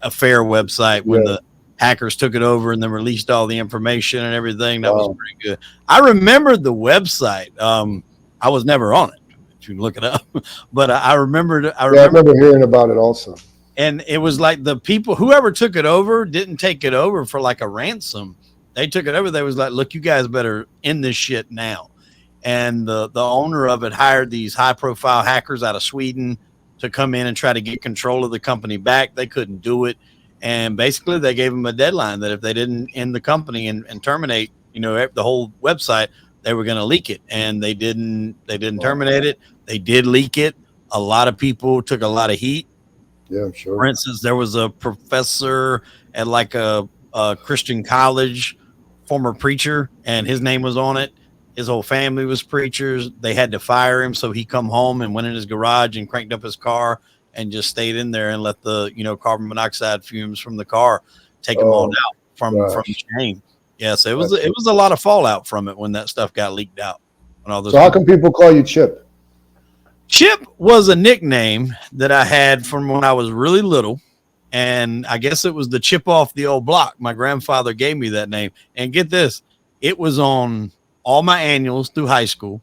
affair website when yeah. the hackers took it over and then released all the information and everything. That was Wow. pretty good. I remembered the website. I was never on it. If you can look it up, but I remembered. I Yeah, I remember, remember hearing about it also. and it was like the people, whoever took it over, didn't take it over for like a ransom. They took it over. They was like, "Look, you guys better end this shit now." And the owner of it hired these high profile hackers out of Sweden to come in and try to get control of the company back. They couldn't do it, and basically they gave them a deadline that if they didn't end the company and terminate, the whole website, they were going to leak it. And they didn't. They didn't Wow. terminate it. They did leak it. A lot of people took a lot of heat. Yeah, I'm For sure. instance, there was a professor at like a Christian college, former preacher, and his name was on it. His whole family was preachers. They had to fire him, so he come home and went in his garage and cranked up his car and just stayed in there and let the carbon monoxide fumes from the car take him on Oh out from the gosh, chain. Yes, that's it was a lot of fallout from it when that stuff got leaked out. When all those so. How people come people call you Chip? Chip was a nickname that I had from when I was really little. And I guess it was the chip off the old block. My grandfather gave me that name. And get this, it was on all my annuals through high school.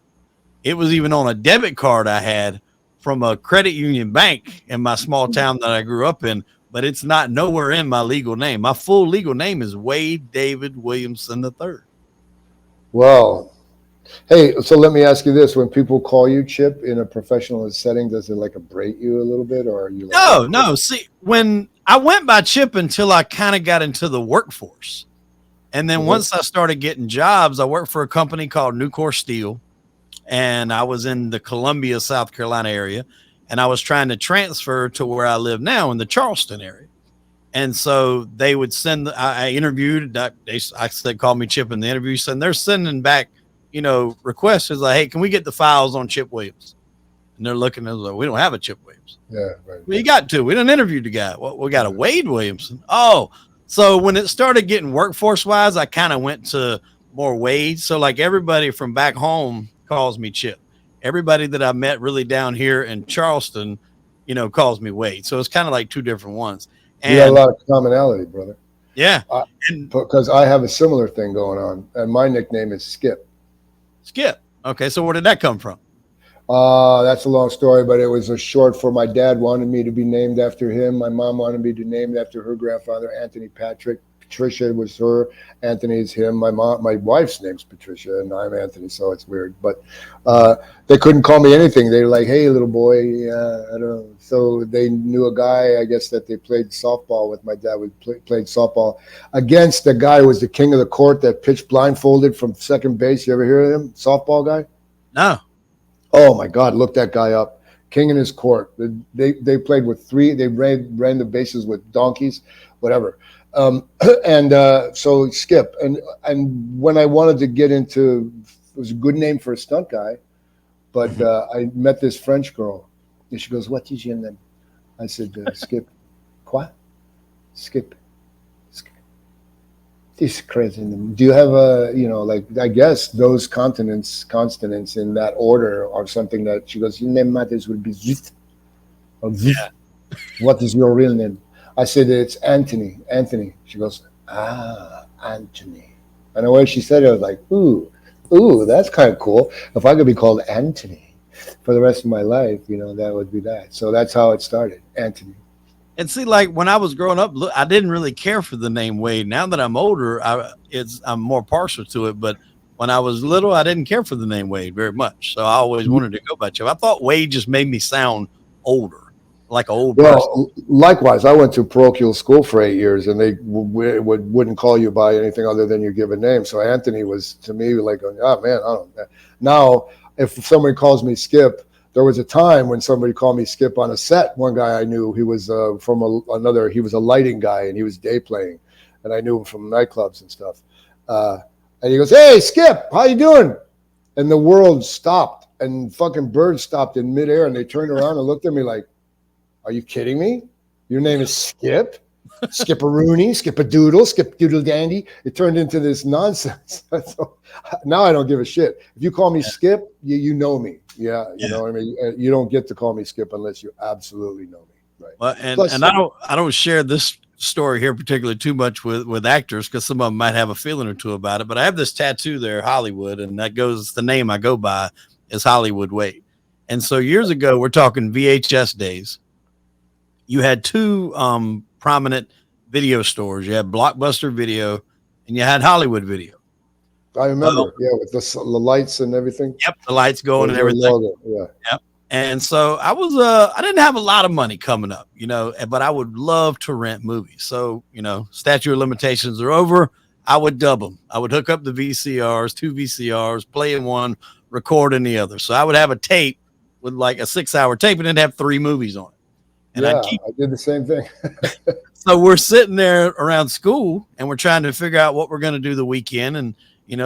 It was even on a debit card I had from a credit union bank in my small town that I grew up in, but it's not nowhere in my legal name. My full legal name is Wade David Williamson III. Well, hey, so let me ask you this: when people call you Chip in a professional setting, does it like abrate you a little bit, or are you like, oh, No, cool? no. See, when I went by Chip until I kind of got into the workforce. And then Mhm. once I started getting jobs, I worked for a company called Nucor Steel, and I was in the Columbia, South Carolina area, and I was trying to transfer to where I live now in the Charleston area. And so they would send. I interviewed. I said, "Call me Chip" in the interview. And they're sending back, requests. It's like, "Hey, can we get the files on Chip Williams?" And they're looking. They're like, "We don't have a Chip Williams." Yeah, right. We got to. We didn't interview the guy. Well, we got a Wade Williamson. Oh, so when it started getting workforce wise, I kind of went to more Wade. So like everybody from back home calls me Chip. Everybody that I met really down here in Charleston, calls me Wade. So it's kind of like two different ones. We got a And lot of commonality, brother. yeah, I, and because I have a similar thing going on, and my nickname is Skip. Skip. Okay, so where did that come from? That's a long story, but it was a short for my dad wanted me to be named after him. My mom wanted me to be named after her grandfather, Anthony Patrick. Patricia was her. Anthony is him. My wife's name's Patricia, and I'm Anthony, so it's weird. But they couldn't call me anything. They were like, "Hey, little boy," I don't know. So they knew a guy, I guess, that they played softball with. My dad played softball against the guy who was the king of the court that pitched blindfolded from second base. You ever hear of him? Softball guy? No. Oh my God! Look that guy up. King in his court. They played with three. They ran the bases with donkeys, whatever. And so Skip. And when I wanted to get into, it was a good name for a stunt guy, but I met this French girl, and she goes, "What is your name?" I said, "Skip." Quoi? Skip. This is crazy. Do you have like, I guess those consonants in that order are something that she goes, your name matters would be Zit or Zit. Yeah. What is your real name? I said, it's Anthony. Anthony. She goes, Anthony. And the way she said it, I was like, ooh, that's kind of cool. If I could be called Anthony for the rest of my life, that would be that. So that's how it started, Anthony. And see, like when I was growing up, I didn't really care for the name Wade. Now that I'm older, I'm more partial to it. But when I was little, I didn't care for the name Wade very much. So I always wanted to go by Chip. I thought Wade just made me sound older, like an old person. Well, likewise, I went to parochial school for 8 years, and they wouldn't call you by anything other than your given name. So Anthony was to me like, oh man, I don't know. Now, if somebody calls me Skip, there was a time when somebody called me Skip on a set. One guy I knew, he was he was a lighting guy, and he was day playing, and I knew him from nightclubs and stuff. And he goes, "Hey, Skip, how you doing?" And the world stopped, and fucking birds stopped in midair, and they turned around and looked at me like, Are you kidding me? Your name is Skip? Skip-a-rooney, Skip-a-doodle, Skip-doodle-dandy. It turned into this nonsense. So now I don't give a shit. If you call me Skip, you know me. Yeah, you know what I mean? You don't get to call me Skip unless you absolutely know me. Right. Well, Plus, and I don't share this story here particularly too much with actors because some of them might have a feeling or two about it. But I have this tattoo there, Hollywood, and that goes the name I go by is Hollywood Wade. And so years ago, we're talking VHS days. You had two prominent video stores. You had Blockbuster Video, and you had Hollywood Video. I remember, with the lights and everything. Yep, the lights going and everything. Logo, yeah. Yep. And so I was I didn't have a lot of money coming up, but I would love to rent movies. So, statute of limitations are over. I would dub them. I would hook up the VCRs, 2 VCRs, play in one, record in the other. So I would have a tape with like a 6-hour tape and it'd have 3 movies on it. And I did the same thing. So we're sitting there around school and we're trying to figure out what we're going to do the weekend. And,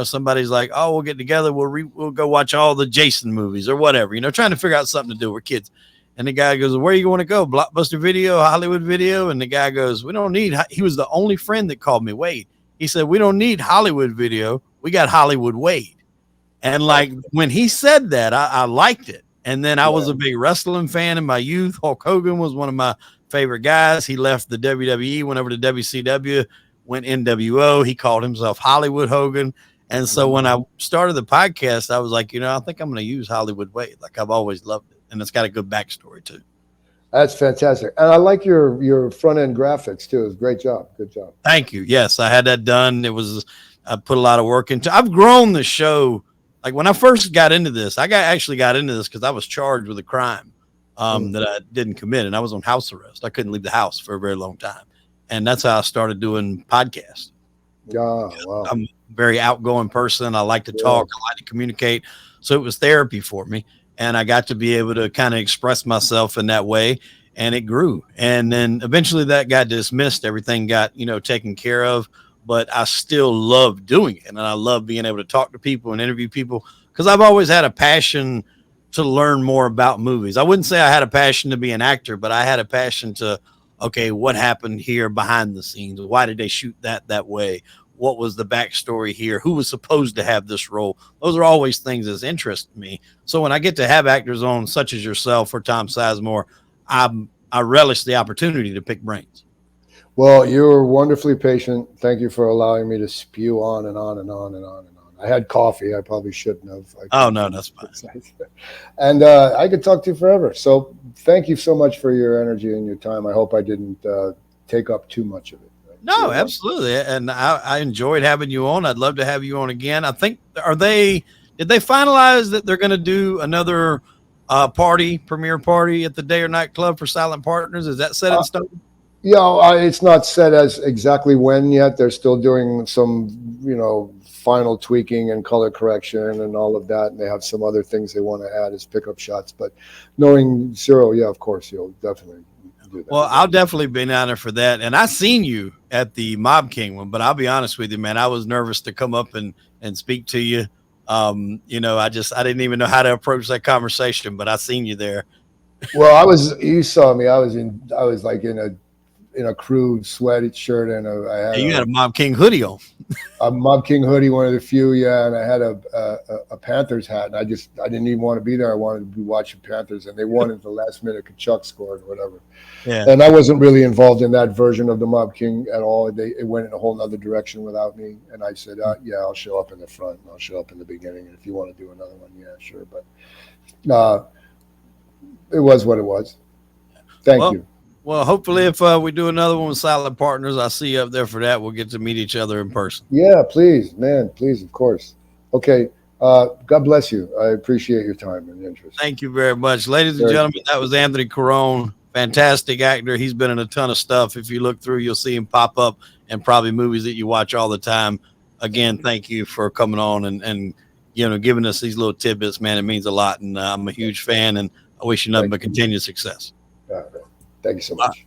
somebody's like, oh, we'll get together. We'll go watch all the Jason movies or whatever, trying to figure out something to do. We're kids. And the guy goes, where are you going to go? Blockbuster Video, Hollywood Video. And the guy goes, we don't need, he was the only friend that called me Wade. He said, we don't need Hollywood Video. We got Hollywood Wade. And like when he said that, I liked it. And then I was a big wrestling fan in my youth. Hulk Hogan was one of my favorite guys. He left the WWE, went over to WCW, went NWO. He called himself Hollywood Hogan. And so when I started the podcast, I was like, I think I'm going to use Hollywood Wade. Like I've always loved it. And it's got a good backstory too. That's fantastic. And I like your front end graphics too. It's great job. Good job. Thank you. Yes, I had that done. I put a lot of work into. I've grown the show. Like when I first got into this, actually got into this because I was charged with a crime that I didn't commit. And I was on house arrest. I couldn't leave the house for a very long time. And that's how I started doing podcasts. Oh, wow. I'm a very outgoing person. I like to talk. I like to communicate. So it was therapy for me. And I got to be able to kind of express myself in that way. And it grew. And then eventually that got dismissed. Everything got, taken care of. But I still love doing it. And I love being able to talk to people and interview people because I've always had a passion to learn more about movies. I wouldn't say I had a passion to be an actor, but I had a passion to, okay, what happened here behind the scenes? Why did they shoot that way? What was the backstory here? Who was supposed to have this role? Those are always things that interest me. So when I get to have actors on such as yourself or Tom Sizemore, I relish the opportunity to pick brains. Well, you were wonderfully patient. Thank you for allowing me to spew on and on and on and on and on. I had coffee. I probably shouldn't have. Oh, no, that's fine. And I could talk to you forever. So thank you so much for your energy and your time. I hope I didn't take up too much of it. No, absolutely. And I enjoyed having you on. I'd love to have you on again. I think, did they finalize that they're going to do another premiere party at the Day or Night Club for Silent Partners? Is that set in stone? Yeah, it's not set as exactly when yet. They're still doing some, final tweaking and color correction and all of that. And they have some other things they want to add as pickup shots. But knowing Zero, yeah, of course, you'll definitely do that. Well, I'll definitely be down there for that. And I seen you at the Mob King one, but I'll be honest with you, man, I was nervous to come up and speak to you. I didn't even know how to approach that conversation, but I seen you there. Well, you saw me. I was like in a crew sweatshirt and you had a Mob King hoodie on. A Mob King hoodie, one of the few, and I had a Panthers hat, and I didn't even want to be there. I wanted to be watching Panthers, and they won at the last minute. Kachuk scored, or whatever. Yeah. And I wasn't really involved in that version of the Mob King at all. It went in a whole other direction without me, and I said, yeah, I'll show up in the front, and I'll show up in the beginning, and if you want to do another one, yeah, sure. But it was what it was. Thank you. Well, hopefully if we do another one with Silent Partners, I'll see you up there for that. We'll get to meet each other in person. Yeah, please, man. Please, of course. Okay. God bless you. I appreciate your time and interest. Thank you very much. Ladies and gentlemen, that was Antoni Corone. Fantastic actor. He's been in a ton of stuff. If you look through, you'll see him pop up in probably movies that you watch all the time. Again, thank you for coming on and giving us these little tidbits, man. It means a lot. And I'm a huge fan, and I wish you nothing but continued success. Thank you so much.